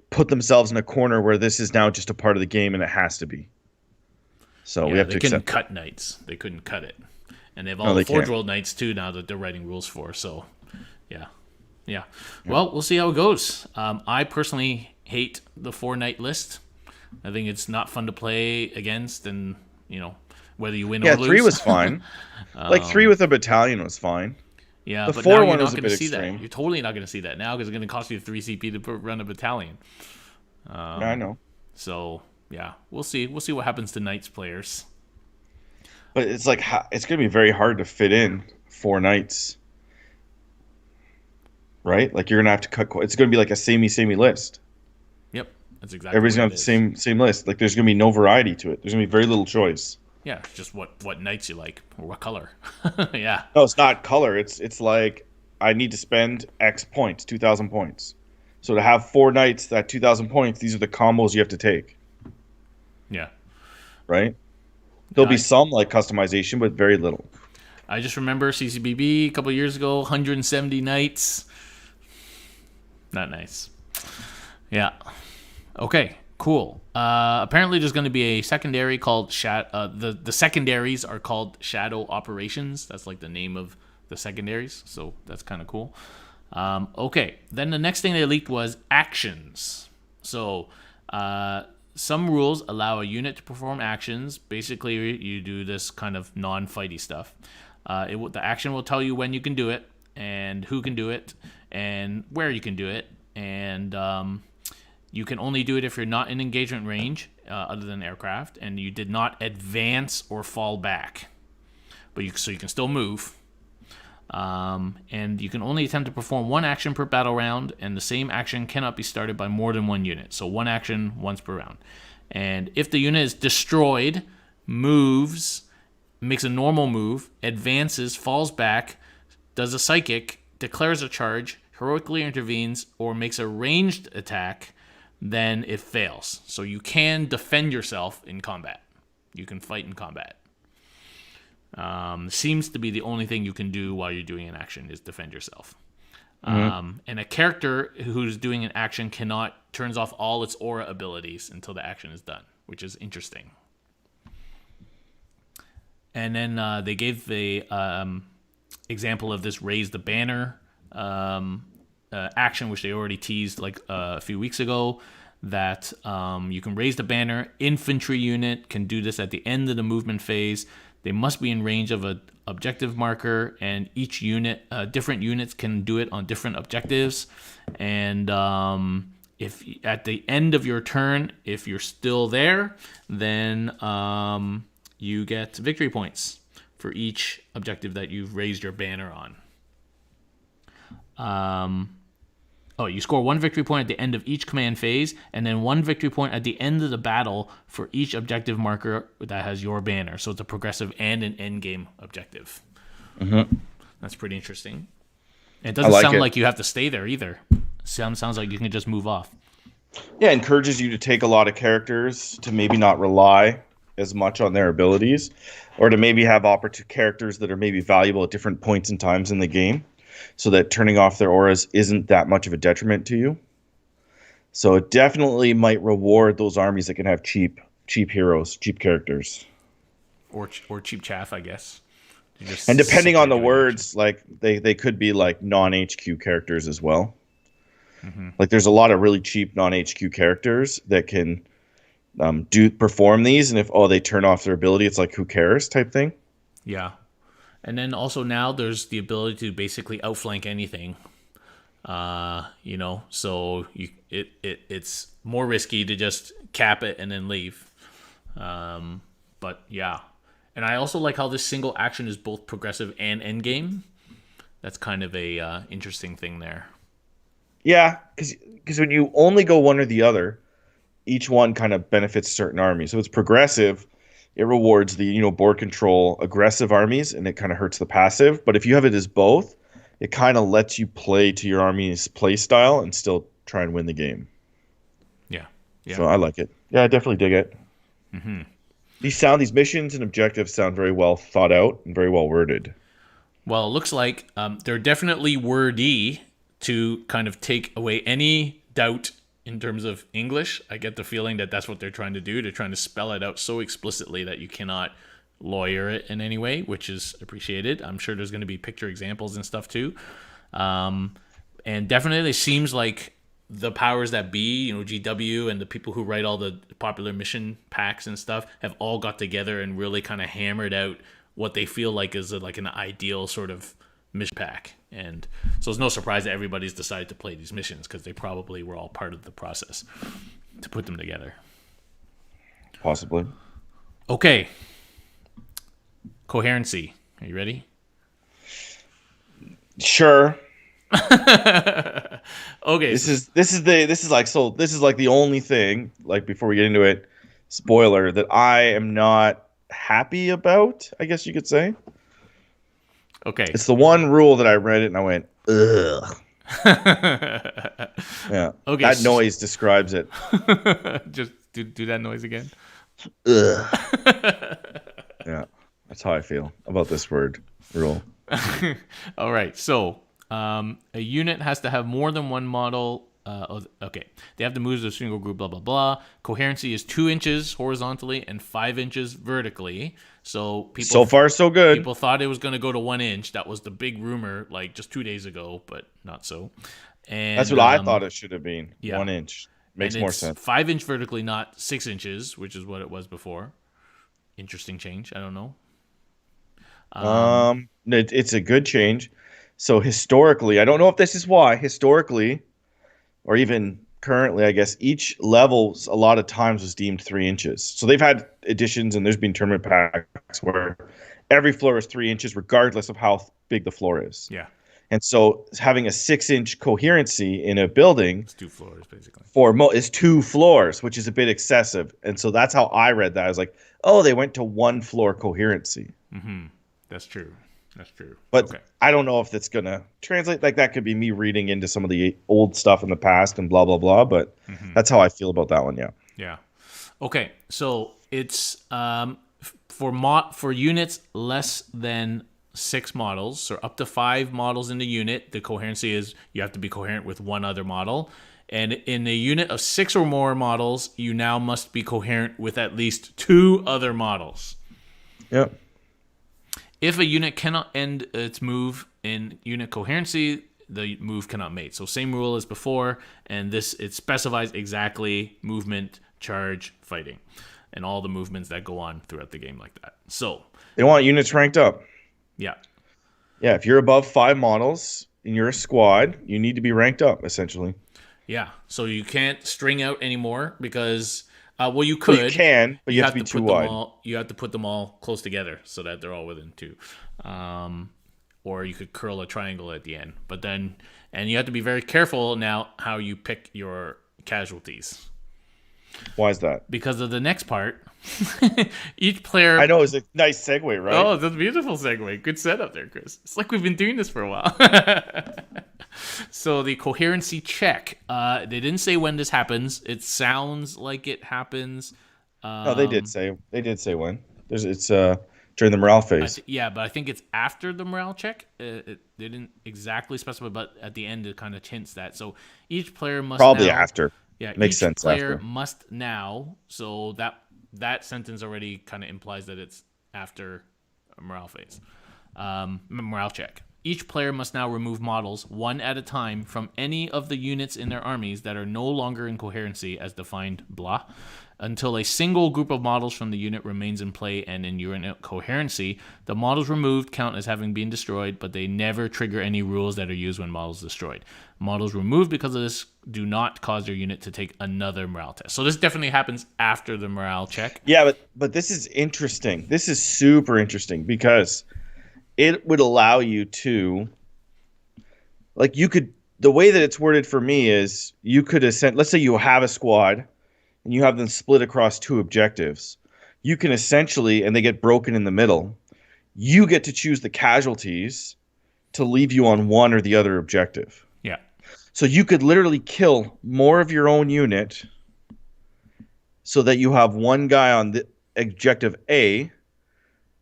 put themselves in a corner where this is now just a part of the game and it has to be. So we yeah. have They to couldn't accept it. cut knights. They couldn't cut it, and they have all No, the they Forge can't. World knights too now that they're writing rules for. So yeah, yeah. Yeah. Well, we'll see how it goes. I personally hate the 4 knight list. I think it's not fun to play against, and whether you win Yeah, or 3 lose. was fine. Like 3 with a battalion was fine. Yeah, The but now 4 you're one not was a going to bit see that. extreme. You're totally not going to see that now because it's going to cost you 3 CP to run a battalion. Yeah, I know. So yeah, we'll see. We'll see what happens to Knights players. But it's like it's going to be very hard to fit in 4 knights, right? Like you're going to have to cut. It's going to be like a samey list. Yep, that's exactly Everybody's what going it to have the is. same list. Like there's going to be no variety to it. There's going to be very little choice. Yeah, it's just what knights you like or what color. Yeah, No, it's not color. It's like I need to spend X points, 2,000 points. So to have 4 knights at 2,000 points, these are the combos you have to take, yeah. right? There'll be I some like customization, but very little. I just remember CCBB a couple of years ago, 170 knights. Not nice. Yeah. Okay. Cool. Apparently, there's going to be a secondary called the secondaries are called Shadow Operations. That's like the name of the secondaries. So that's kind of cool. Okay. Then the next thing they leaked was actions. So some rules allow a unit to perform actions. Basically, you do this kind of non-fighty stuff. The action will tell you when you can do it, and who can do it, and where you can do it, and you can only do it if you're not in engagement range, other than aircraft, and you did not advance or fall back. So you can still move. And you can only attempt to perform 1 action per battle round, and the same action cannot be started by more than 1 unit. So 1 action once per round. And if the unit is destroyed, moves, makes a normal move, advances, falls back, does a psychic, declares a charge, heroically intervenes, or makes a ranged attack, then it fails. So you can defend yourself in combat. You can fight in combat. Seems to be the only thing you can do while you're doing an action is defend yourself. And a character who's doing an action turns off all its aura abilities until the action is done, which is interesting. And then they gave the example of this raise the banner action, which they already teased like a few weeks ago, that you can raise the banner. Infantry unit can do this at the end of the movement phase. They must be in range of an objective marker, and each unit, different units can do it on different objectives. And if at the end of your turn, if you're still there, then you get victory points for each objective that you've raised your banner on. You score 1 victory point at the end of each command phase, and then 1 victory point at the end of the battle for each objective marker that has your banner. So it's a progressive and an end game objective. Mm-hmm. That's pretty interesting. It I doesn't like sound it. like you have to stay there either. Sounds like you can just move off. Yeah, it encourages you to take a lot of characters to maybe not rely as much on their abilities, or to maybe have characters that are maybe valuable at different points and times in the game, so that turning off their auras isn't that much of a detriment to you. So it definitely might reward those armies that can have cheap cheap heroes, cheap characters. or cheap chaff, I guess. You And just depending sit on there the giving action. words, like they could be like non-HQ characters as well. Hmm. Like there's a lot of really cheap non-HQ characters that can do perform these, and if they turn off their ability, it's like who cares type thing. Yeah, and then also now there's the ability to basically outflank anything. So it's more risky to just cap it and then leave. But yeah, and I also like how this single action is both progressive and end game. That's kind of a interesting thing there. Yeah, because when you only go one or the other, each one kind of benefits certain armies. So it's progressive. It rewards the board control aggressive armies, and it kind of hurts the passive. But if you have it as both, it kind of lets you play to your army's play style and still try and win the game. Yeah, yeah. So I like it. Yeah, I definitely dig it. These missions and objectives sound very well thought out and very well worded. Well, it looks like they're definitely wordy to kind of take away any doubt in terms of English. I get the feeling that that's what they're trying to do. They're trying to spell it out so explicitly that you cannot lawyer it in any way, which is appreciated. I'm sure there's going to be picture examples and stuff too. And definitely it seems like the powers that be, GW and the people who write all the popular mission packs and stuff have all got together and really kind of hammered out what they feel like is like an ideal sort of mission pack. And so it's no surprise that everybody's decided to play these missions because they probably were all part of the process to put them together. Possibly. Okay. Coherency. Are you ready? Sure. Okay. This is like the only thing, like before we get into it, spoiler, that I am not happy about, I guess you could say. Okay. It's the one rule that I read it and I went, ugh. Yeah. Okay. That noise describes it. Just do that noise again. Ugh. Yeah. That's how I feel about this word rule. All right. So a unit has to have more than one model. Okay. They have to move as a single group, blah, blah, blah. Coherency is 2 inches horizontally and 5 inches vertically. So So far, so good. people thought it was going to go to 1 inch. That was the big rumor like just 2 days ago, but not so. And That's what I thought it should have been. yeah. 1 inch. Makes and more it's sense. 5 inch vertically, not 6 inches, which is what it was before. Interesting change. I don't know. It's a good change. So historically, I don't know if this is why, historically, or even currently, I guess, each level a lot of times was deemed 3 inches. So they've had editions and there's been tournament packs where every floor is 3 inches, regardless of how big the floor is. Yeah. And so having a 6 inch coherency in a building It's 2 floors, basically. is 2 floors, which is a bit excessive. And so that's how I read that. I was like, oh, they went to 1 floor coherency. That's true. That's true. But okay. I don't know if that's going to translate. Like that could be me reading into some of the old stuff in the past and blah, blah, blah. But that's how I feel about that one. Yeah. Yeah. Okay. So it's for units less than 6 models, so up to 5 models in the unit, the coherency is you have to be coherent with one other model. And in a unit of 6 or more models, you now must be coherent with at least 2 other models. Yep. If a unit cannot end its move in unit coherency, the move cannot mate. So same rule as before, and it specifies exactly movement, charge, fighting, and all the movements that go on throughout the game like that. So They want units ranked up. yeah. Yeah. If you're above 5 models and you're a squad, you need to be ranked up, essentially. Yeah. So you can't string out anymore because you could. Well, you can, but you have to be too wide. You have to put them all close together so that they're all within 2. Or you could curl a triangle at the end. And you have to be very careful now how you pick your casualties. Why is that? Because of the next part. Each player... I know, it's a nice segue, right? Oh, that's a beautiful segue. Good setup there, Chris. It's like we've been doing this for a while. So the coherency check. They didn't say when this happens. It sounds like it happens. No, they did say when. It's during the morale phase. But I think it's after the morale check. They didn't exactly specify, but at the end it kind of hints that. So each player must Probably now, after. Yeah, Makes each sense player after. must now. So that that sentence already kind of implies that it's after a morale phase. Morale check. Each player must now remove models one at a time from any of the units in their armies that are no longer in coherency as defined blah until a single group of models from the unit remains in play and in unit coherency. The models removed count as having been destroyed, but they never trigger any rules that are used when models destroyed. Models removed because of this do not cause your unit to take another morale test. So this definitely happens after the morale check. Yeah, but this is interesting. This is super interesting because it would allow you to, like, you could, the way that it's worded for me is you could let's say you have a squad and you have them split across two objectives. You can essentially, and they get broken in the middle, you get to choose the casualties to leave you on one or the other objective. Yeah. So you could literally kill more of your own unit so that you have one guy on the objective A,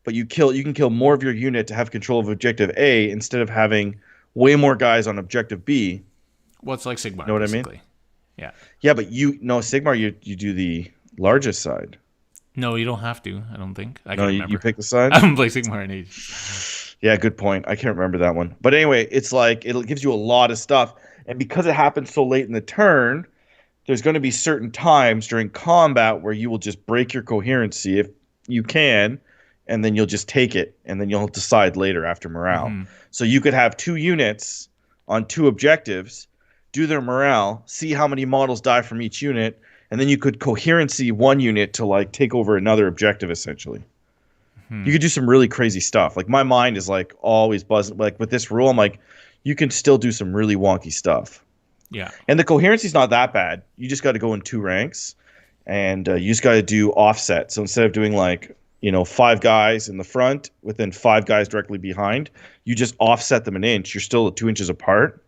but you can kill more of your unit to have control of objective A instead of having way more guys on objective B. Well, it's like Sigmar, know what basically. I mean? Yeah. Yeah, but Sigmar, you do the largest side. No, you don't have to, I don't think. I No, can't remember. you pick the side? I haven't played Sigmar in ages. Yeah, good point. I can't remember that one. But anyway, it's like it gives you a lot of stuff. And because it happens so late in the turn, there's going to be certain times during combat where you will just break your coherency if you can, and then you'll just take it, and then you'll decide later after morale. Mm-hmm. So you could have two units on two objectives, do their morale, see how many models die from each unit, and then you could coherency one unit to like take over another objective essentially. You could do some really crazy stuff. Like my mind is like always buzzing. Like with this rule, I'm like, you can still do some really wonky stuff. Yeah. And the coherency is not that bad. You just got to go in two ranks, and you just got to do offset. So instead of doing like, 5 guys in the front with then 5 guys directly behind, you just offset them an inch. You're still 2 inches apart.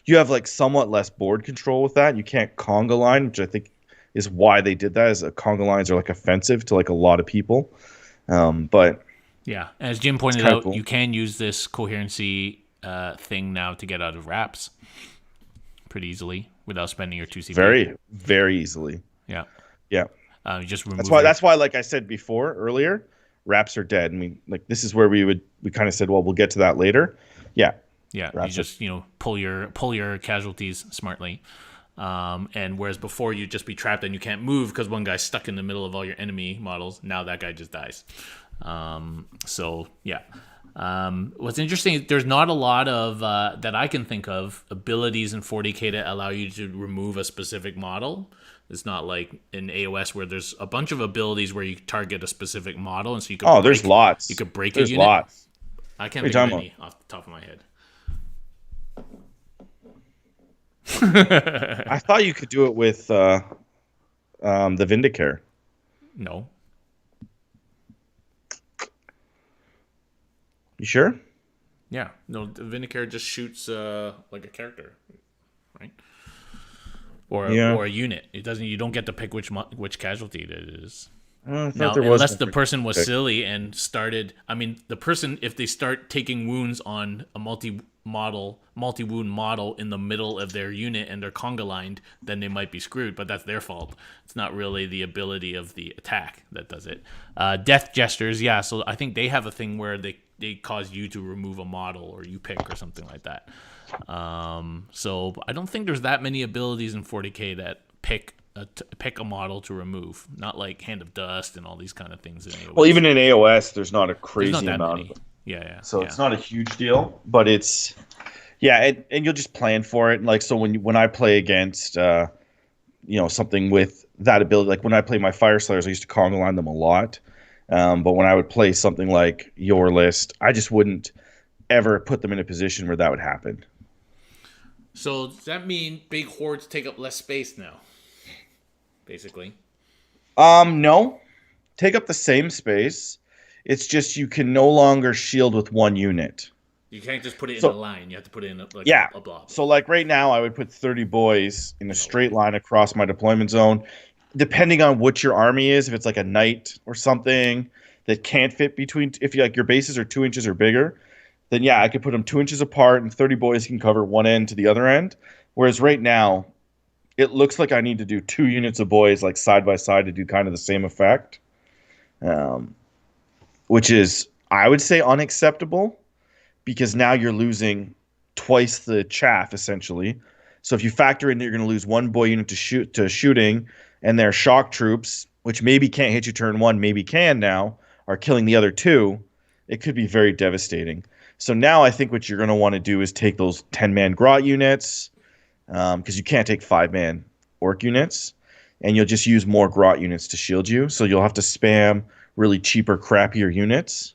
You have like somewhat less board control with that. You can't conga line, which I think is why they did that. Is conga lines are like offensive to like a lot of people. But yeah, as Jim pointed out, cool. You can use this coherency thing now to get out of wraps pretty easily without spending your 2 CP. Very, very easily. Yeah. Yeah. You just remove that's why, like I said before earlier, wraps are dead. I mean, like this is where we kind of said, well, we'll get to that later. Yeah. Yeah. You just pull your casualties smartly. And whereas before you'd just be trapped and you can't move because one guy's stuck in the middle of all your enemy models, now that guy just dies. So yeah. What's interesting is there's not a lot of that I can think of abilities in 40k that allow you to remove a specific model. It's not like in AOS where there's a bunch of abilities where you target a specific model, and so you can. There's lots. You could break there's a unit. Lots. I can't think of any off the top of my head. I thought you could do it with the Vindicare. No. You sure? Yeah. No, the Vindicare just shoots like a character, right? Or a unit. It doesn't. You don't get to pick which casualty it is. Now, unless the person was silly and started. I mean, the person, if they start taking wounds on a multi-wound model in the middle of their unit and they're conga lined, then they might be screwed. But that's their fault. It's not really the ability of the attack that does it. Death gestures, yeah. So I think they have a thing where they cause you to remove a model or you pick or something like that. So I don't think there's that many abilities in 40k that pick a model to remove. Not like Hand of Dust and all these kind of things in AOS. Well, even in AOS, there's not a crazy amount of them. Yeah. So it's not a huge deal, but it's and you'll just plan for it. And like so, when I play against something with that ability, like when I play my Fire Slayers, I used to conga line them a lot. But when I would play something like your list, I just wouldn't ever put them in a position where that would happen. So does that mean big hordes take up less space now? Basically. No. Take up the same space. It's just you can no longer shield with one unit. You can't just put it in a line. You have to put it in a blob. So like right now, I would put 30 boys in a straight line across my deployment zone. Depending on what your army is, if it's like a knight or something that can't fit between, if you, like your bases are 2 inches or bigger, then I could put them 2 inches apart and 30 boys can cover one end to the other end. Whereas right now, it looks like I need to do 2 units of boys like side by side to do kind of the same effect, um, which is I would say unacceptable because now you're losing twice the chaff essentially. So if you factor in that you're going to lose one boy unit to shooting, and their shock troops, which maybe can't hit you turn one, maybe can now, are killing the other two, it could be very devastating. So now I think what you're going to want to do is take those 10-man Grot units, because you can't take 5-man Orc units, and you'll just use more Grot units to shield you. So you'll have to spam really cheaper, crappier units.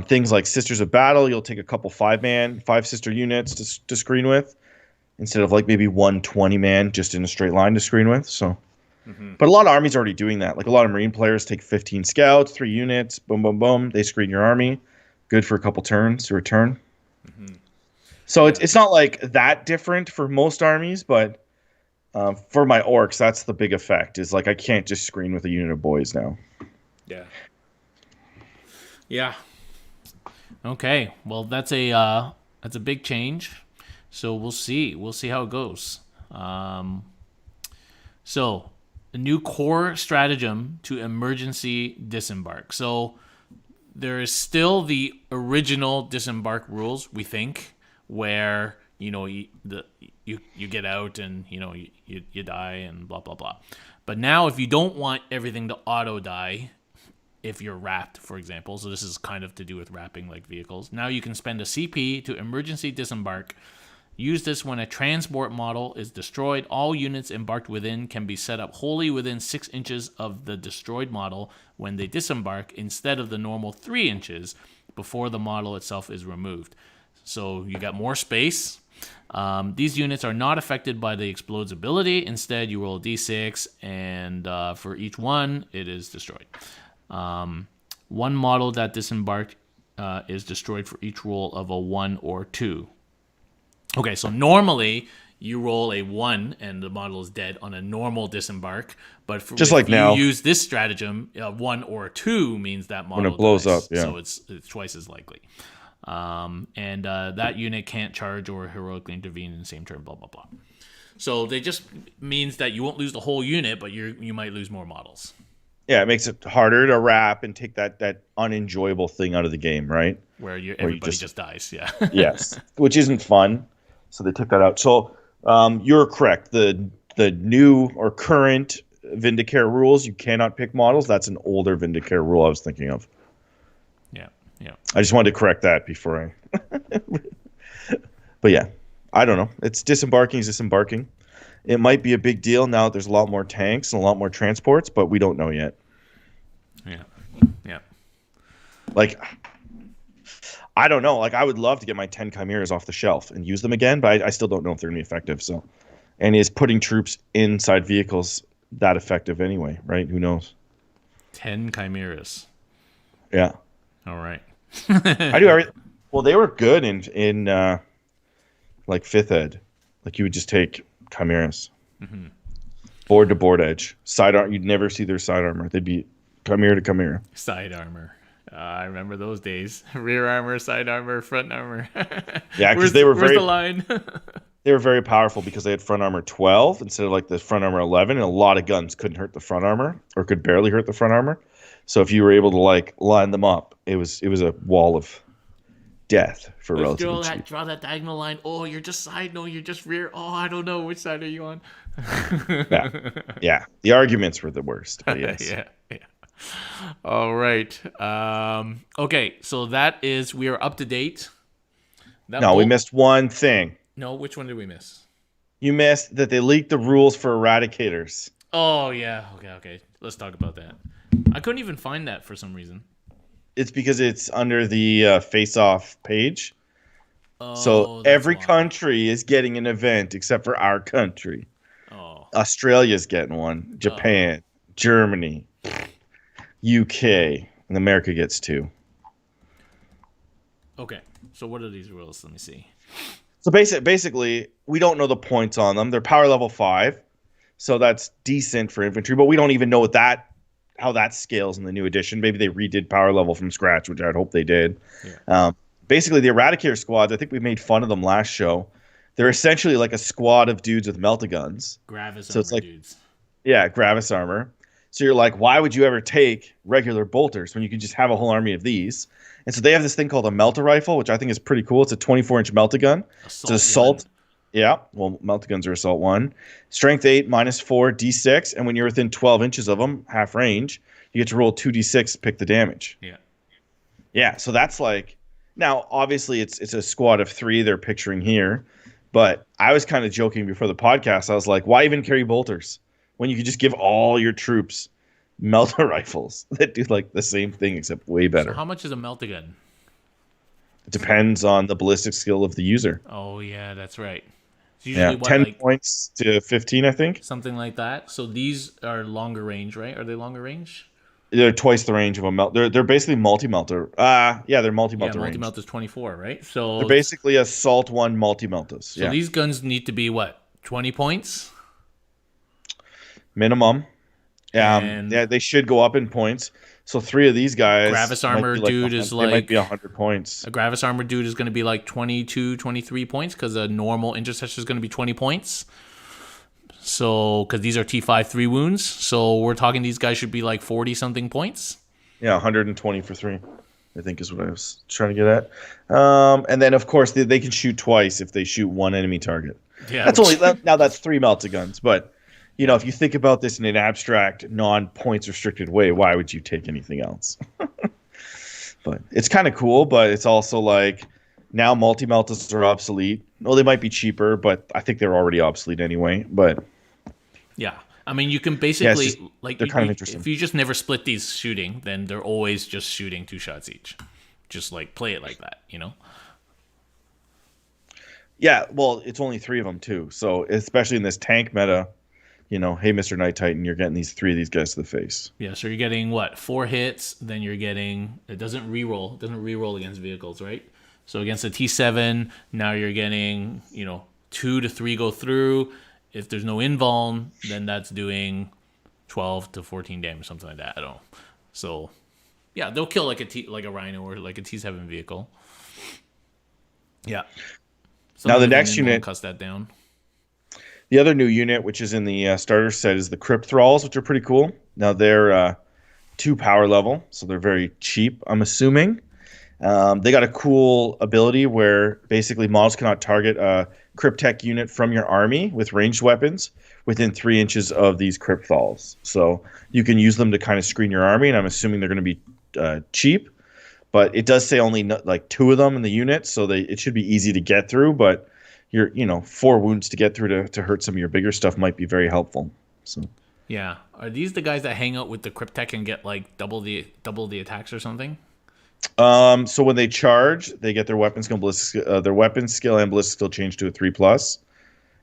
Things like Sisters of Battle, you'll take a couple 5-sister units to screen with, instead of like maybe one 20-man just in a straight line to screen with. So, but a lot of armies are already doing that. Like a lot of Marine players take 15 scouts, 3 units, boom, boom, boom. They screen your army. Good for a couple turns to return. So it's not like that different for most armies, but for my orcs, that's the big effect. Is like I can't just screen with a unit of boys now. Yeah. Yeah. Okay. Well, that's a big change. So we'll see. We'll see how it goes. So a new core stratagem to emergency disembark. So there is still the original disembark rules, we think, where you get out and you die and blah blah blah. But now if you don't want everything to auto die, if you're wrapped, for example, so this is kind of to do with wrapping like vehicles. Now you can spend a CP to emergency disembark. Use this when a transport model is destroyed. All units embarked within can be set up wholly within 6 inches of the destroyed model when they disembark, instead of the normal 3 inches before the model itself is removed. So you got more space. These units are not affected by the explodes ability. Instead, you roll a d6, and for each one, it is destroyed. One model that disembarked is destroyed for each roll of a 1 or 2. Okay, so normally you roll a 1 and the model is dead on a normal disembark, but just like now, you use this stratagem, 1 or 2 means that model when it blows dies, up, yeah. so it's twice as likely. And that unit can't charge or heroically intervene in the same turn, blah, blah, blah. So they just means that you won't lose the whole unit, but you might lose more models. Yeah, it makes it harder to wrap and take that unenjoyable thing out of the game, right? Where everybody just dies, yeah. Yes, which isn't fun. So they took that out. So you're correct. The new or current Vindicare rules, you cannot pick models. That's an older Vindicare rule I was thinking of. Yeah. I just wanted to correct that before I... But yeah, I don't know. It's disembarking is disembarking. It might be a big deal now that there's a lot more tanks and a lot more transports, but we don't know yet. Yeah. Like, I don't know. Like, I would love to get my 10 Chimeras off the shelf and use them again, but I still don't know if they're going to be effective. So, and is putting troops inside vehicles that effective anyway, right? Who knows? 10 Chimeras. Yeah. All right. I do everything. Well, they were good in like 5th ed. Like, you would just take Chimeras. Board to board edge. Side armor. You'd never see their side armor. They'd be Chimera to Chimera. Side armor. I remember those days. Rear armor, side armor, front armor. Yeah, because they were where's the line? They were very powerful because they had front armor 12 instead of like the front armor 11, and a lot of guns couldn't hurt the front armor or could barely hurt the front armor. So if you were able to like line them up, it was a wall of death for relatively cheap. Draw that diagonal line. Oh, you're just side. No, you're just rear. Oh, I don't know. Which side are you on? Yeah. The arguments were the worst. But yes. Yeah. All right. Okay. So we are up to date. We missed one thing. No, which one did we miss? You missed that they leaked the rules for eradicators. Oh yeah. Okay. Let's talk about that. I couldn't even find that for some reason. It's because it's under the face-off page. Oh, so every country is getting an event except for our country. Oh. Australia's getting one. Japan, Germany, UK, and America gets 2. Okay. So what are these rules? Let me see. So basically, we don't know the points on them. They're power level 5, so that's decent for infantry, but we don't even know how that scales in the new edition. Maybe they redid power level from scratch, which I'd hope they did. Yeah. Basically, the Eradicator squads, I think we made fun of them last show. They're essentially like a squad of dudes with meltaguns. Gravis So it's armor like, dudes. yeah, Gravis armor. So you're like, why would you ever take regular bolters when you can just have a whole army of these? And so they have this thing called a melta rifle, which I think is pretty cool. It's a 24-inch melta gun. It's an Assault one. assault. Yeah, well, melta guns are assault one. Strength 8, -4, D6. And when you're within 12 inches of them, half range, you get to roll 2d6, pick the damage. Yeah. Yeah, so that's like, now obviously it's a squad of 3 they're picturing here, but I was kind of joking before the podcast. I was like, why even carry bolters when you could just give all your troops melta rifles that do like the same thing except way So better? how much is a meltagun? It depends on the ballistic skill of the user. Oh yeah, that's right. It's usually Yeah, what, 10 like points to 15, I think. something like that. So these are longer range, right? Are they longer range? They're twice the range of a melt. They're basically multi-melter. Yeah, they're Yeah, multi-melter multi range. melt is 24, right? They're basically assault 1 multi-meltas. So Yeah, these guns need to be what? 20 points? minimum. And Yeah, they should go up in points. So 3 of these guys Gravis might armor be like dude is they might be like 100 points. a Gravis armor dude is going to be like 22, 23 points because a normal intercessor is going to be 20 points. So, because these are T5 3 wounds. So, we're talking these guys should be like 40 something points. Yeah, 120 for 3. I think is what I was trying to get at. And then of course they can shoot twice if they shoot one enemy target. Yeah. That's now that's 3 melta guns, but you know, if you think about this in an abstract, non-points restricted way, why would you take anything else? But it's kind of cool, but it's also like now multi-meltas are obsolete. Well, they might be cheaper, but I think they're already obsolete anyway. But Yeah. I mean, you can yeah, basically, just, like, they're kind of interesting. if you just never split these shooting, then they're always just shooting 2 shots each. Just like play it like that, you know? Yeah, well, it's only 3 of them too. So especially in this tank meta, you know, hey, Mr. Night Titan, you're getting these 3 of these guys to the face. Yeah, so you're getting what? 4 hits, then you're getting, it doesn't reroll against vehicles, right? So against a T7, now you're getting, 2 to 3 go through. If there's no invuln, then that's doing 12 to 14 damage, something like that. I don't know. So, yeah, they'll kill like a Rhino or like a T7 vehicle. Yeah. Now the Something with an next invuln unit, cuts that down. the other new unit, which is in the starter set, is the Crypt Thralls, which are pretty cool. Now they're 2 power level, so they're very cheap, I'm assuming. They got a cool ability where basically models cannot target a Cryptech unit from your army with ranged weapons within 3 inches of these Crypt Thralls. So you can use them to kind of screen your army, and I'm assuming they're going to be cheap. But it does say only like 2 of them in the unit, so it should be easy to get through. But 4 wounds to get through to hurt some of your bigger stuff might be very helpful. So Yeah. Are these the guys that hang out with the Cryptech and get like double the attacks or something? so when they charge, they get their weapon skill, their weapon skill and ballistic skill change to a 3+,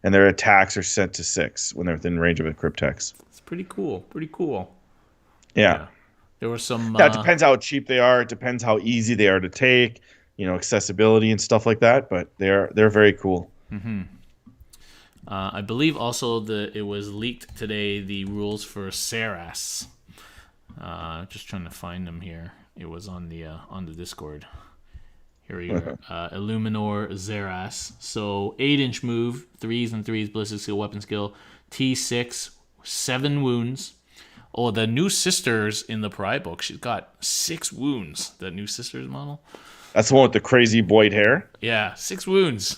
and their attacks are set to 6 when they're within range of a Cryptex. It's pretty cool. Pretty cool. Yeah. There was some. Now, it depends how cheap they are. It depends how easy they are to take, accessibility and stuff like that. But they're very cool. I believe also it was leaked today, the rules for Saras. Just trying to find them here. It was on the Discord. Here we go. Illuminor Zeras. So 8-inch move, 3s and 3s, ballistic skill, weapon skill, T6, 7 wounds. Oh, the new sisters in the Pariah book, she's got 6 wounds. The new sisters model. That's the one with the crazy white hair. Yeah, 6 wounds.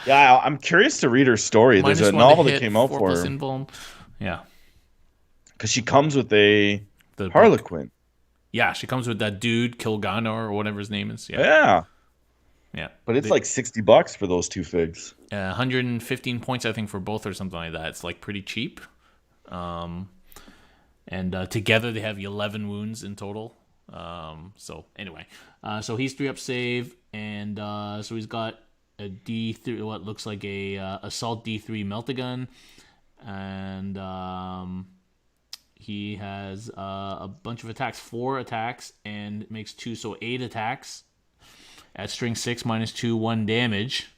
Yeah, I'm curious to read her story. There's a -1 to novel that hit, came out 4 for plus her invuln. Yeah. because she comes with a The book. Harlequin. Yeah, she comes with that dude, Kilganor, or whatever his name is. Yeah. Yeah, Yeah. but it's like $60 for those 2 figs. 115 points, I think, for both or something like that. It's like pretty cheap. And together they have 11 wounds in total. So anyway, so he's 3-up save, and so he's got a D3, what looks like a assault D3 meltagun, and he has a bunch of attacks, 4 attacks, and makes 2, so 8 attacks at string 6 -2, 1 damage.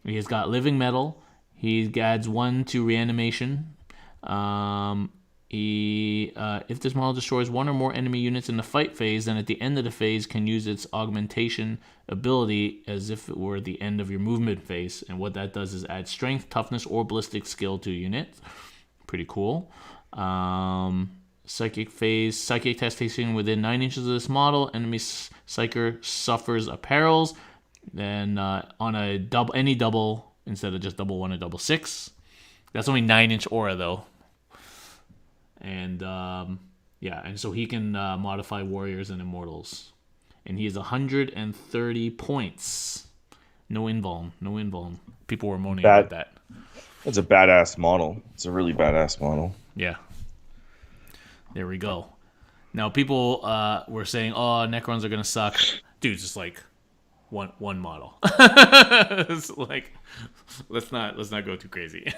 He's got living metal. He adds 1 to reanimation. If this model destroys one or more enemy units in the fight phase, then at the end of the phase can use its augmentation ability as if it were the end of your movement phase. And what that does is add strength, toughness, or ballistic skill to units. Pretty cool. Psychic phase. Psychic test taken within 9 inches of this model. Enemy psyker suffers a perils. Then on a any double, instead of just double 1 or double 6. That's only 9-inch aura though. And and so he can modify warriors and immortals. And he has 130 points. No invuln. People were moaning about that. That's a badass model. It's a really badass model. Yeah. There we go. Now people were saying, "Oh, Necrons are gonna suck." Dude, just like one model. It's like let's not go too crazy.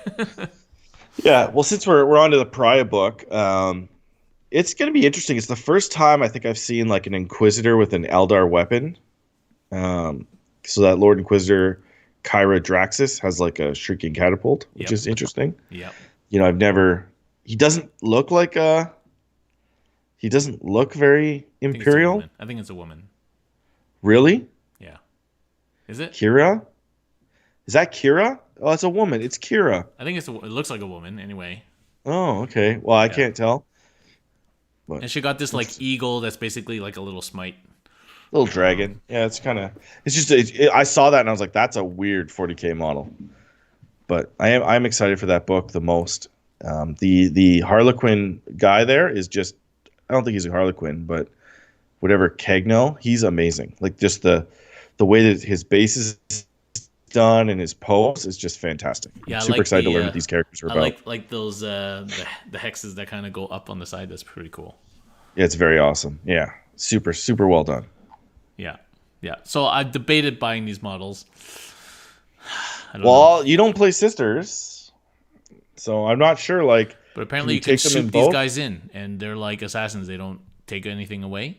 Yeah, well, since we're on to the Pariah book, it's going to be interesting. It's the first time I think I've seen like an Inquisitor with an Eldar weapon. So that Lord Inquisitor Kyra Draxus has like a shrieking catapult, which is interesting. Yep. You know, he doesn't look very imperial. I think it's a woman. Really? Yeah. Is it? Kira? Is that Kira? Oh, it's a woman. It's Kira. I think it looks like a woman anyway. Oh, okay. Well, I can't tell. But and she got this like eagle that's basically like a little smite. Little dragon. Yeah, it's just I saw that and I was like, that's a weird 40K model. But I'm excited for that book the most. The Harlequin guy there is just, I don't think he's a Harlequin, but whatever Cagno, he's amazing. Like just the way that his base is done and his pose is just fantastic. Yeah, I'm super excited to learn what these characters are about. I like those the hexes that kind of go up on the side. That's pretty cool. Yeah, it's very awesome. Yeah, super well done. Yeah. So I've debated buying these models. You don't play Sisters, so I'm not sure. Like, but apparently you can shoot these guys in, and they're like assassins. They don't take anything away.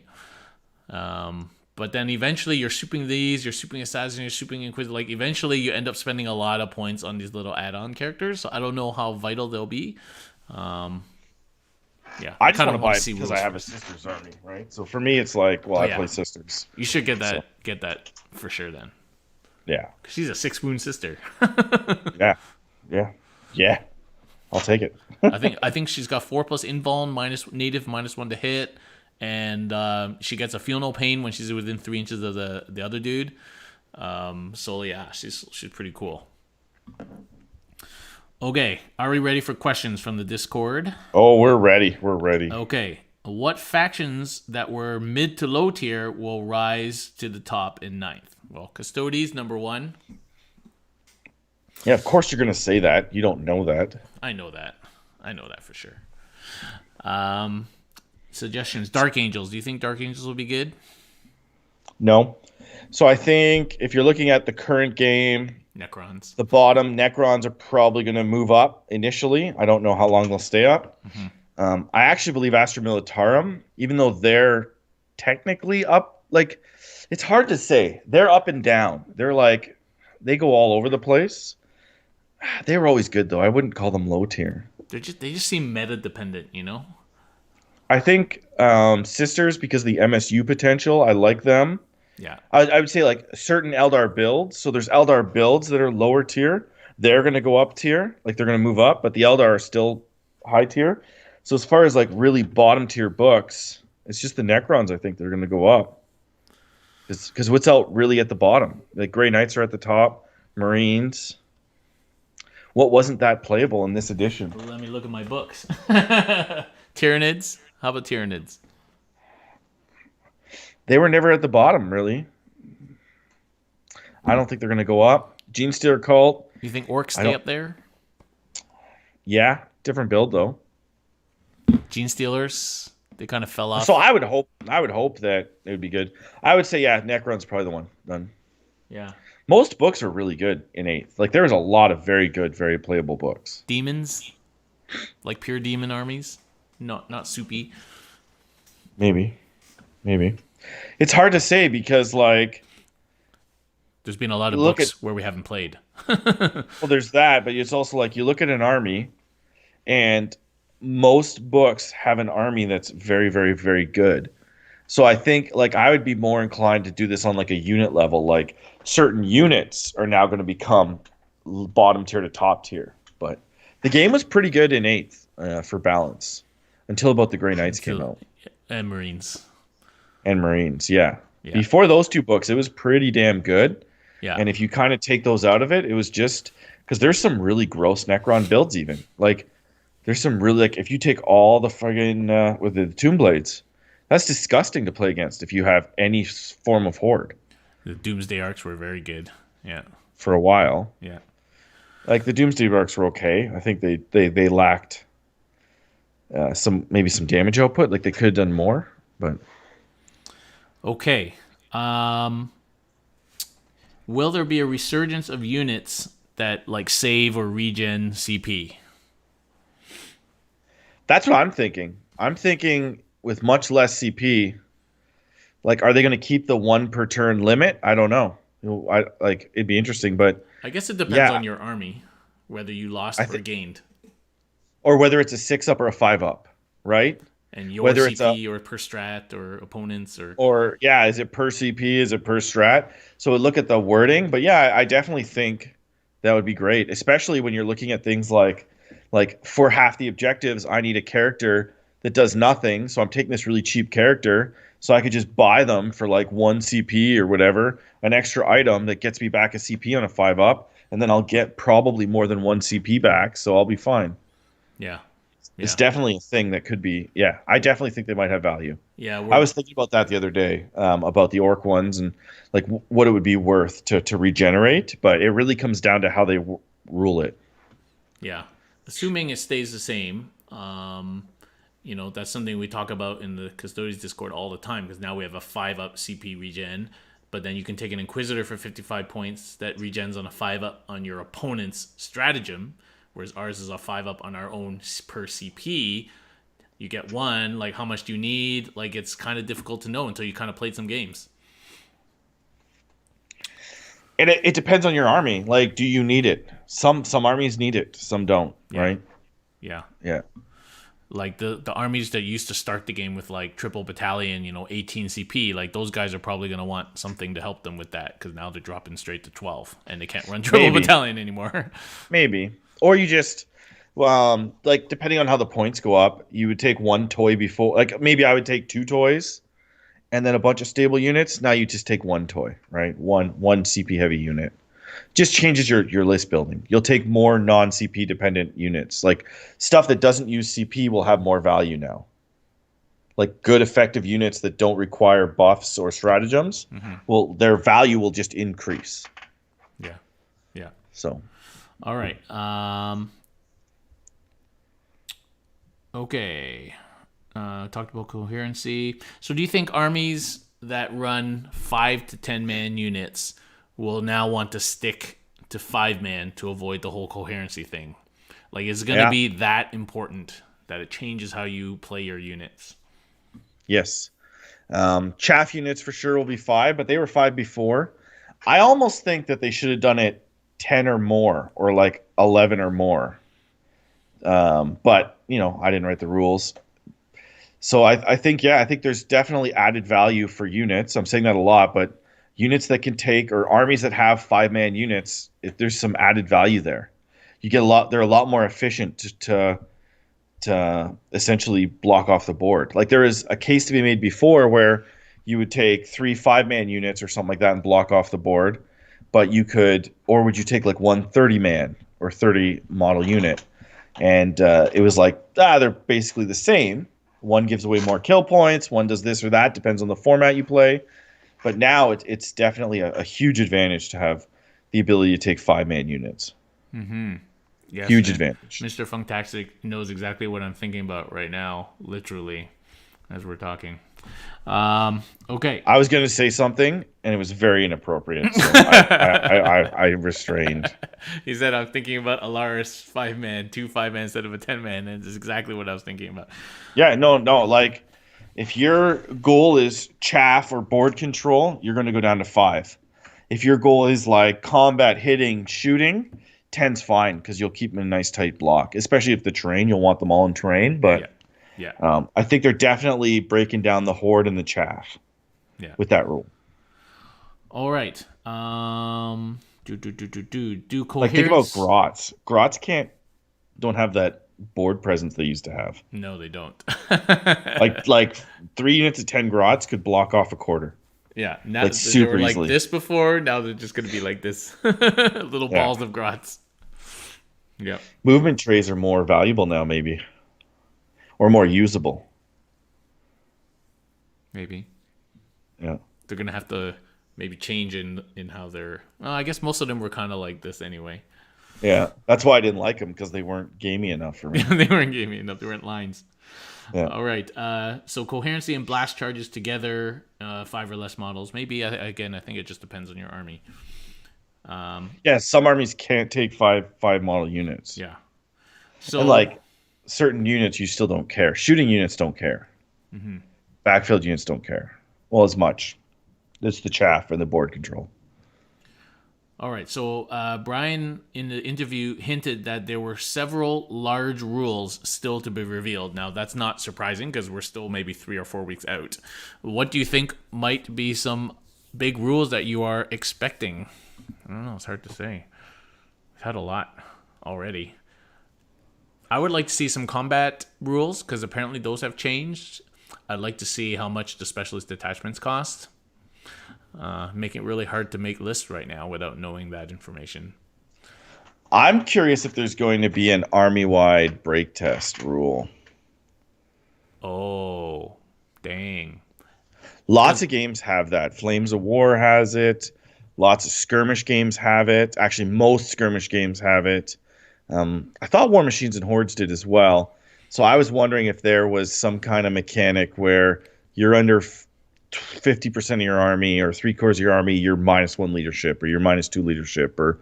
But then eventually you're souping these, you're souping Assassin, you're souping Inquisitor. Like eventually you end up spending a lot of points on these little add-on characters. So I don't know how vital they'll be. I just want to buy it because I have a Sisters army, right? So for me, it's like, I play Sisters. You should get that for sure then. Yeah. She's a 6-wound sister. Yeah. I'll take it. I think she's got 4+ invuln, -1 to hit. And she gets a feel no pain when she's within 3 inches of the other dude. So yeah, she's pretty cool. Okay, are we ready for questions from the Discord? Oh, we're ready. Okay, what factions that were mid to low tier will rise to the top in 9th? Well, Custodes number 1. Yeah, of course you're gonna say that. You don't know that. I know that for sure. Suggestions. Dark Angels. Do you think Dark Angels will be good? No. So I think if you're looking at the current game, Necrons. The bottom Necrons are probably going to move up initially. I don't know how long they'll stay up. Mm-hmm. I actually believe Astra Militarum, even though they're technically up, like it's hard to say. They're up and down. They're like they go all over the place. They were always good though. I wouldn't call them low tier. They just seem meta dependent, you know? I think Sisters, because of the MSU potential, I like them. Yeah. I would say like certain Eldar builds. So there's Eldar builds that are lower tier. They're going to go up tier. Like they're going to move up, but the Eldar are still high tier. So as far as like really bottom tier books, it's just the Necrons I think they're going to go up. Because what's out really at the bottom? Like Grey Knights are at the top. Marines. What wasn't that playable in this edition? Well, let me look at my books. Tyranids. How about Tyranids? They were never at the bottom, really. I don't think they're going to go up. Gene Stealer Cult. You think Orcs stay up there? Yeah, different build though. Gene Stealers, they kind of fell off. So I would hope that it would be good. I would say Necron's probably the one done. Yeah. Most books are really good in 8th. Like there was a lot of very good, very playable books. Demons, like pure demon armies, not soupy. Maybe. It's hard to say because like there's been a lot of books where we haven't played. Well, there's that, but it's also like you look at an army and most books have an army that's very, very, very good. So I think like I would be more inclined to do this on like a unit level. Like certain units are now going to become bottom tier to top tier. But the game was pretty good in eighth for balance until about the Grey Knights came Until out and Marines. and Marines. Yeah, Yeah. before those two books, it was pretty damn good. Yeah. And if you kind of take those out of it, it was just because there's some really gross Necron builds even like. There's some really like if you take all the fucking with the Tomb Blades, that's disgusting to play against if you have any form of horde The Doomsday Arcs were very good. Yeah. for a while. Yeah. Like the Doomsday Arcs were okay. I think they lacked some maybe some damage output. Like they could have done more, but Okay. Um, will there be a resurgence of units that like save or regen CP? that's what I'm thinking. I'm thinking with much less CP, like are they going to keep the one per turn limit? I don't know. I like it'd be interesting, but I guess it depends yeah, on your army, whether you lost I or think gained, or whether it's a 6-up or a 5-up, right? and your Whether it's a CP or per strat or opponents or or yeah, is it per CP? Is it per strat? So we look at the wording, but yeah, I definitely think that would be great, especially when you're looking at things like for half the objectives, I need a character that does nothing. So I'm taking this really cheap character, so I could just buy them for like 1 CP or whatever, an extra item that gets me back a CP on a 5-up, and then I'll get probably more than 1 CP back, so I'll be fine. yeah, It's yeah, definitely a thing that could be. Yeah, I definitely think they might have value. yeah. I We're was thinking about that the other day, about the orc ones and like what it would be worth to regenerate, but it really comes down to how they rule it. yeah. Assuming it stays the same, that's something we talk about in the Custodians Discord all the time because now we have a 5-up CP regen, but then you can take an Inquisitor for 55 points that regens on a 5-up on your opponent's stratagem, whereas ours is a 5-up on our own per CP. You get one, like how much do you need? Like it's kind of difficult to know until you kind of played some games. And it depends on your army. Like, do you need it? Some armies need it, some don't, Yeah, right? yeah. Yeah. Like the armies that used to start the game with like triple battalion, 18 CP, like those guys are probably going to want something to help them with that because now they're dropping straight to 12 and they can't run triple Maybe. battalion anymore. Maybe. Or you just like depending on how the points go up, you would take one toy before like maybe I would take two toys and then a bunch of stable units. Now you just take one toy, right? One CP heavy unit. Just changes your list building. You'll take more non CP dependent units. Like stuff that doesn't use CP will have more value now. Like good effective units that don't require buffs or stratagems, well their value will just increase. Yeah, yeah. So All right. Okay. Talked about coherency. So do you think armies that run 5 to 10 man units will now want to stick to 5-man to avoid the whole coherency thing? Like, is it going to yeah. be that important that it changes how you play your units? Yes. Chaff units for sure will be 5, but they were 5 before. I almost think that they should have done it 10 or more, or like 11 or more. But I didn't write the rules. So I think, yeah, I think there's definitely added value for units. I'm saying that a lot, but units that can take or armies that have 5-man units, there's some added value there. You get a lot. They're a lot more efficient to essentially block off the board. Like there is a case to be made before where you would take 3 5-man units or something like that and block off the board, but you could, or would you take like one 30-man or 30 model unit? And it was like, they're basically the same. One gives away more kill points. One does this or that. Depends on the format you play. But now it's definitely a huge advantage to have the ability to take 5-man units. Yes, Huge and advantage. Mr. Funktastic knows exactly what I'm thinking about right now, literally, as we're talking. Okay. I was going to say something, and it was very inappropriate, so I restrained. He said, I'm thinking about Alaris 5-man, 2 5-man instead of a 10-man, and it's exactly what I was thinking about. Yeah, no, like if your goal is chaff or board control, you're going to go down to 5. If your goal is like combat, hitting, shooting, 10's fine because you'll keep them in a nice tight block, especially if the terrain, you'll want them all in terrain. Yeah. But Yeah. I think they're definitely breaking down the horde and the chaff Yeah. with that rule. All right. Do Like think about coherence. grots. Grots don't have that board presence they used to have. No, they don't. Like 3 units of 10 grots could block off a quarter Yeah, now like they were super like easily. this before. Now they're just gonna be like this, little Yeah. balls of grots. Yep, Movement trays are more valuable now, maybe, or more usable. maybe Yeah. they're gonna have to maybe change in how they're. Well, I guess most of them were kind of like this anyway. Yeah. That's why I didn't like them because they weren't gamey enough for me. They weren't gaming enough. They weren't lines. Yeah. All right. So coherency and blast charges together, 5 or less models. Maybe again, I think it just depends on your army. Yeah. Some armies can't take five model units. Yeah. And So like certain units, you still don't care. Shooting units don't care. Backfield units don't care. Well, as much. It's the chaff and the board control. all right. So Brian in the interview hinted that there were several large rules still to be revealed. Now that's not surprising because we're still maybe 3 or 4 weeks out. What do you think might be some big rules that you are expecting? I don't know. It's hard to say. We've had a lot already. I would like to see some combat rules because apparently those have changed. I'd like to see how much the specialist detachments cost. Making it really hard to make lists right now without knowing that information. I'm curious if there's going to be an army-wide break test rule. Oh, dang. Lots of games have that. Flames of War has it. Lots of skirmish games have it. Actually, most skirmish games have it. I thought War Machines and Hordes did as well. So I was wondering if there was some kind of mechanic where you're under 50% of your army or 3/4 of your army, you're -1 leadership or you're -2 leadership, or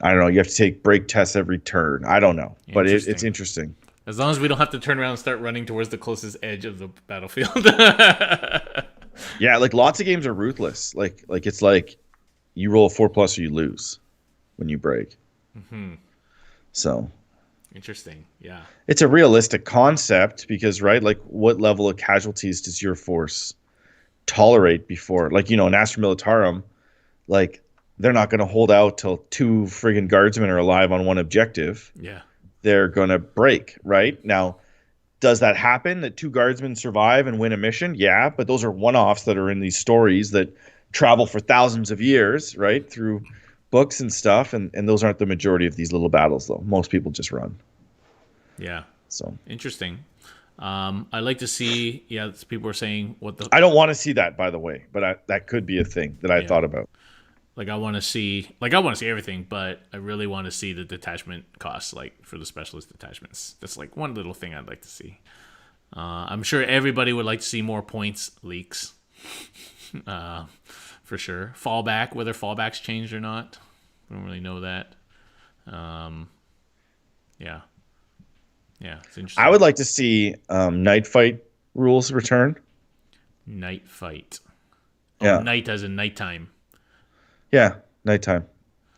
I don't know, you have to take break tests every turn. I don't know, but it's interesting. As long as we don't have to turn around and start running towards the closest edge of the battlefield. Yeah, like lots of games are ruthless. Like it's like you roll a 4+ or you lose when you break. So Interesting. Yeah. it's a realistic concept because, right, like what level of casualties does your force tolerate before, like, in Astra Militarum, like they're not going to hold out till 2 friggin' guardsmen are alive on one objective. Yeah. They're going to break, right? Now, does that happen that 2 guardsmen survive and win a mission? Yeah, but those are one-offs that are in these stories that travel for thousands of years, right, through books and stuff, and those aren't the majority of these little battles, though. Most people just run. Yeah. So Interesting. I like to see. Yeah, people are saying what the I don't want to see that, by the way, but that could be a thing that I thought about. like. I want to see everything, but I really want to see the detachment costs, like for the specialist detachments. That's like one little thing I'd like to see. I'm sure everybody would like to see more points leaks. For sure. Fallback, whether fallbacks changed or not, we don't really know that. Yeah. Yeah, it's interesting. I would like to see night fight rules return. Night fight. Yeah. Night as in nighttime. Yeah, nighttime.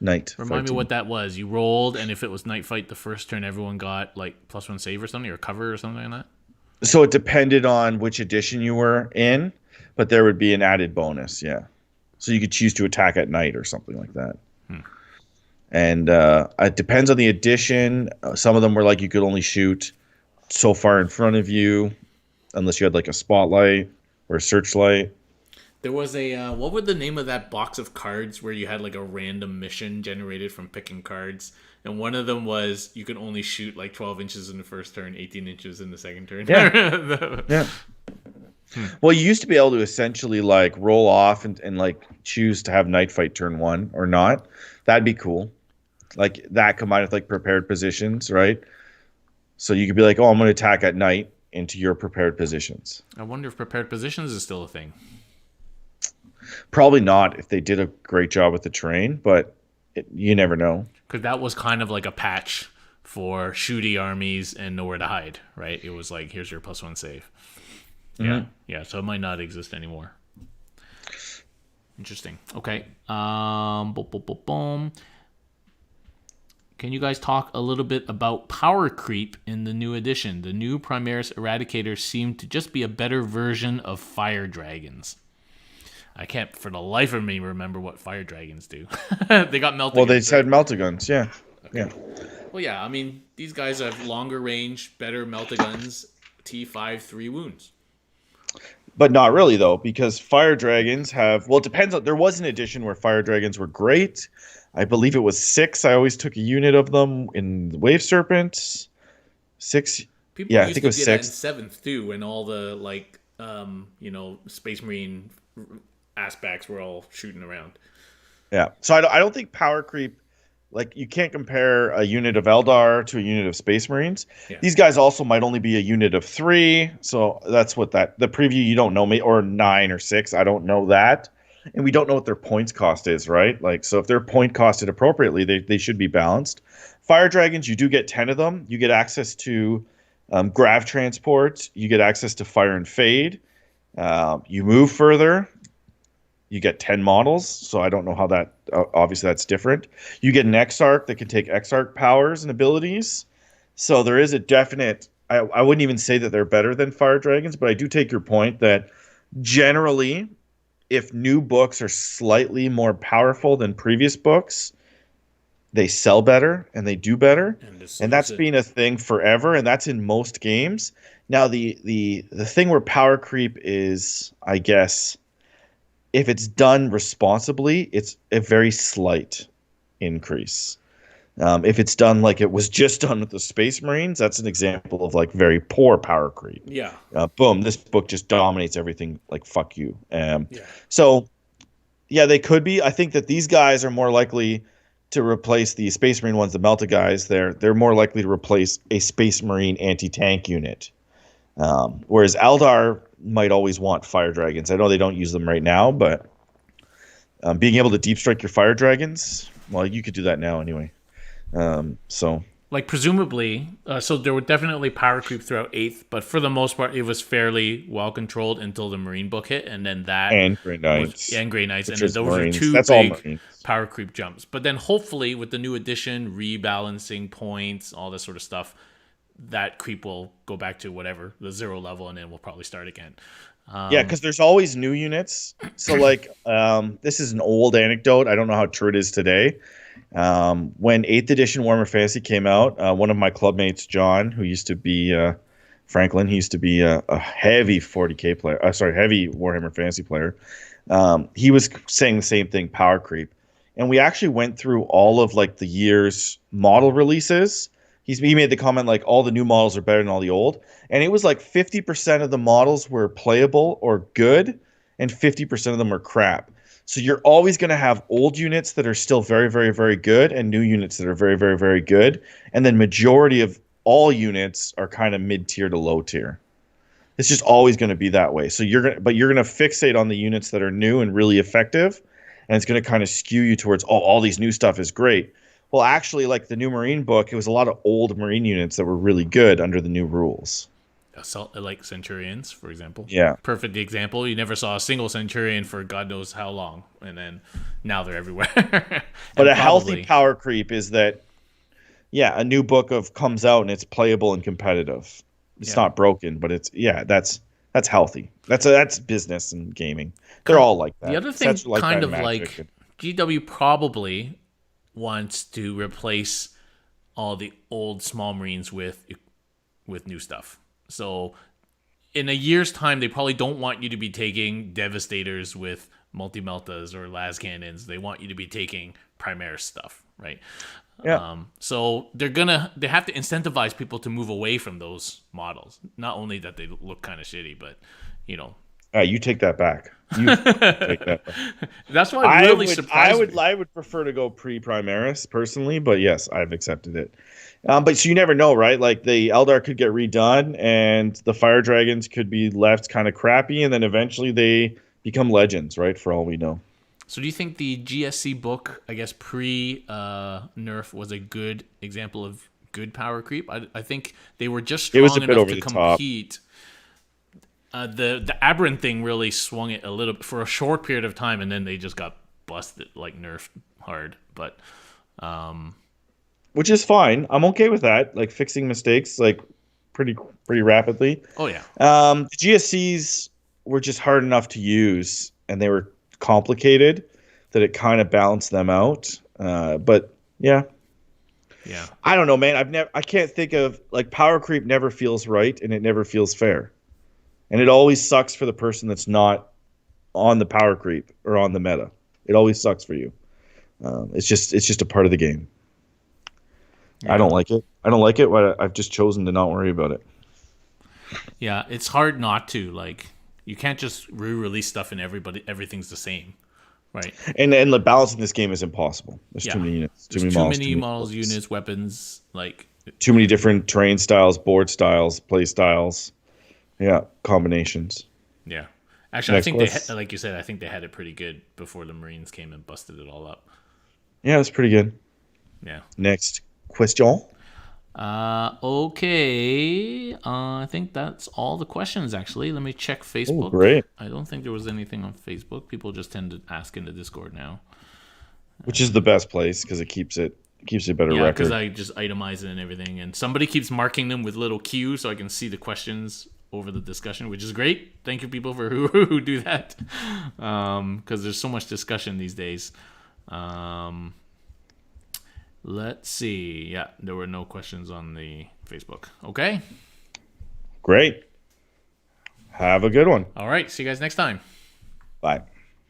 Night. Remind me fighting. what that was. You rolled, and if it was night fight the first turn, everyone got like +1 save or something, or cover or something like that. So it depended on which edition you were in, but there would be an added bonus, yeah. So you could choose to attack at night or something like that. And it depends on the edition. Some of them were like you could only shoot so far in front of you unless you had like a spotlight or a searchlight. There was a what would the name of that box of cards where you had like a random mission generated from picking cards, and one of them was you could only shoot like 12 inches in the first turn, 18 inches in the second turn. Yeah. Yeah. Well, you used to be able to essentially like roll off and like choose to have night fight turn 1 or not. That'd be cool. Like that combined with like prepared positions, right? So you could be like, oh, I'm going to attack at night into your prepared positions. I wonder if prepared positions is still a thing. Probably not if they did a great job with the terrain, but you never know. Because that was kind of like a patch for shooty armies and nowhere to hide, right? It was like, here's your +1 save. Yeah, yeah. So it might not exist anymore. Interesting. Okay. Boom, boom, boom, boom. can you guys talk a little bit about power creep in the new edition? The new Primaris Eradicators seem to just be a better version of fire dragons. I can't for the life of me remember what fire dragons do. They got melta Well, they guns, right? said meltaguns. Yeah. Okay. Yeah. Well, yeah, I mean, these guys have longer range, better melta guns, T5 3 wounds. But not really though, because fire dragons have. Well, it depends on. There was an edition where fire dragons were great. I believe it was 6. I always took a unit of them in the Wave Serpents. 6. People Yeah, I used think to it was get that in 6. 7th too, when all the Space Marine aspects were all shooting around. Yeah. So I don't think power creep. Like you can't compare a unit of Eldar to a unit of Space Marines. Yeah. These guys also might only be a unit of 3. So that's what the preview you don't know, or 9 or 6. I don't know that. And we don't know what their points cost is, right? Like, so if they're point costed appropriately, they should be balanced. Fire dragons, you do get 10 of them. You get access to grav transport. You get access to fire and fade. You move further. You get 10 models. So I don't know how that, obviously that's different. You get an Exarch that can take Exarch powers and abilities. So there is a definite, I wouldn't even say that they're better than fire dragons, but I do take your point that generally, if new books are slightly more powerful than previous books, they sell better and they do better. And that's been a thing forever, and that's in most games. Now the thing where power creep is, I guess, if it's done responsibly, it's a very slight increase. If it's done like it was just done with the Space Marines, that's an example of like very poor power creep. Yeah. Boom, this book just dominates everything. Like fuck you. Yeah. So yeah, they could be. I think that these guys are more likely to replace the Space Marine ones, the Melta guys. They're more likely to replace a Space Marine anti-tank unit. Whereas Eldar might always want fire dragons. I know they don't use them right now, but being able to deep strike your fire dragons, well, you could do that now anyway. Like presumably, so there were definitely power creep throughout 8th, but for the most part, it was fairly well controlled until the Marine book hit, and then that and Grey Knights, and Grey Knights, and those Marines. Are two That's big power creep jumps. But then hopefully with the new edition, rebalancing points, all this sort of stuff, that creep will go back to whatever the 0 level, and then we'll probably start again. Yeah, because there's always new units. So like, this is an old anecdote. I don't know how true it is today. When 8th edition Warhammer Fantasy came out, one of my clubmates, John, who used to be Franklin, he used to be a heavy 40k player. Heavy Warhammer Fantasy player. He was saying the same thing, power creep, and we actually went through all of like the year's model releases. He made the comment like all the new models are better than all the old, and it was like 50% of the models were playable or good, and 50% of them were crap. So you're always going to have old units that are still very, very, very good, and new units that are very, very, very good, and then majority of all units are kind of mid-tier to low tier. It's just always going to be that way. So you're going to fixate on the units that are new and really effective, and it's going to kind of skew you towards all these new stuff is great. Well, actually, like the new Marine book, it was a lot of old Marine units that were really good under the new rules. Like Centurions, for example. Yeah. Perfect example. You never saw a single Centurion for God knows how long, and then now they're everywhere. But a healthy power creep is that, yeah, a new book comes out and it's playable and competitive. It's not broken, but that's healthy. That's business and gaming. They're all like that. The other thing, kind of like GW probably wants to replace all the old small Marines with new stuff. So in a year's time, they probably don't want you to be taking Devastators with multi-meltas or las cannons. They want you to be taking Primaris stuff, right? Yeah. So they have to incentivize people to move away from those models. Not only that they look kind of shitty, but you take that back. You take that back. That's why it really surprised me. I would prefer to go pre-Primaris personally, but yes, I've accepted it. But so you never know, right? Like the Eldar could get redone, and the Fire Dragons could be left kind of crappy, and then eventually they become legends, right? For all we know. So do you think the GSC book, I guess pre-nerf, was a good example of good power creep? I think they were just strong enough to compete. The Aberrant thing really swung it a little for a short period of time, and then they just got busted, like nerfed hard. But which is fine. I'm okay with that. Like fixing mistakes like pretty pretty rapidly. Oh yeah. The GSCs were just hard enough to use, and they were complicated that it kind of balanced them out. But yeah, Yeah. I don't know, man. I can't think of like power creep never feels right, and it never feels fair, and it always sucks for the person that's not on the power creep or on the meta. It always sucks for you. It's just a part of the game. I Yeah. don't like it. I don't like it, but I've just chosen to not worry about it. Yeah. It's hard not to like. You can't just re-release stuff and everything's the same, right? And the balance in this game is impossible. There's too Yeah. many units, too There's many too models, too many many models, abilities, units, weapons. Like, too many different terrain styles, board styles, play styles. Yeah, combinations. yeah. Actually, I Next think question. like you said, I think they had it pretty good before the Marines came and busted it all up. Yeah, that's pretty good. Yeah. Next question. Okay. I think that's all the questions, actually. Let me check Oh, Facebook. great. I don't think there was anything on Facebook. People just tend to ask in the Discord now. Which is the best place because it keeps a better Yeah, because record. I just itemize it and everything. And somebody keeps marking them with little Q so I can see the questions over the discussion, which is great. Thank you, people, for who do that. Because there's so much discussion these days. Um, let's see. Yeah, there were no questions on the Facebook. Okay. Great. Have a good one. All right. See you guys next time. Bye.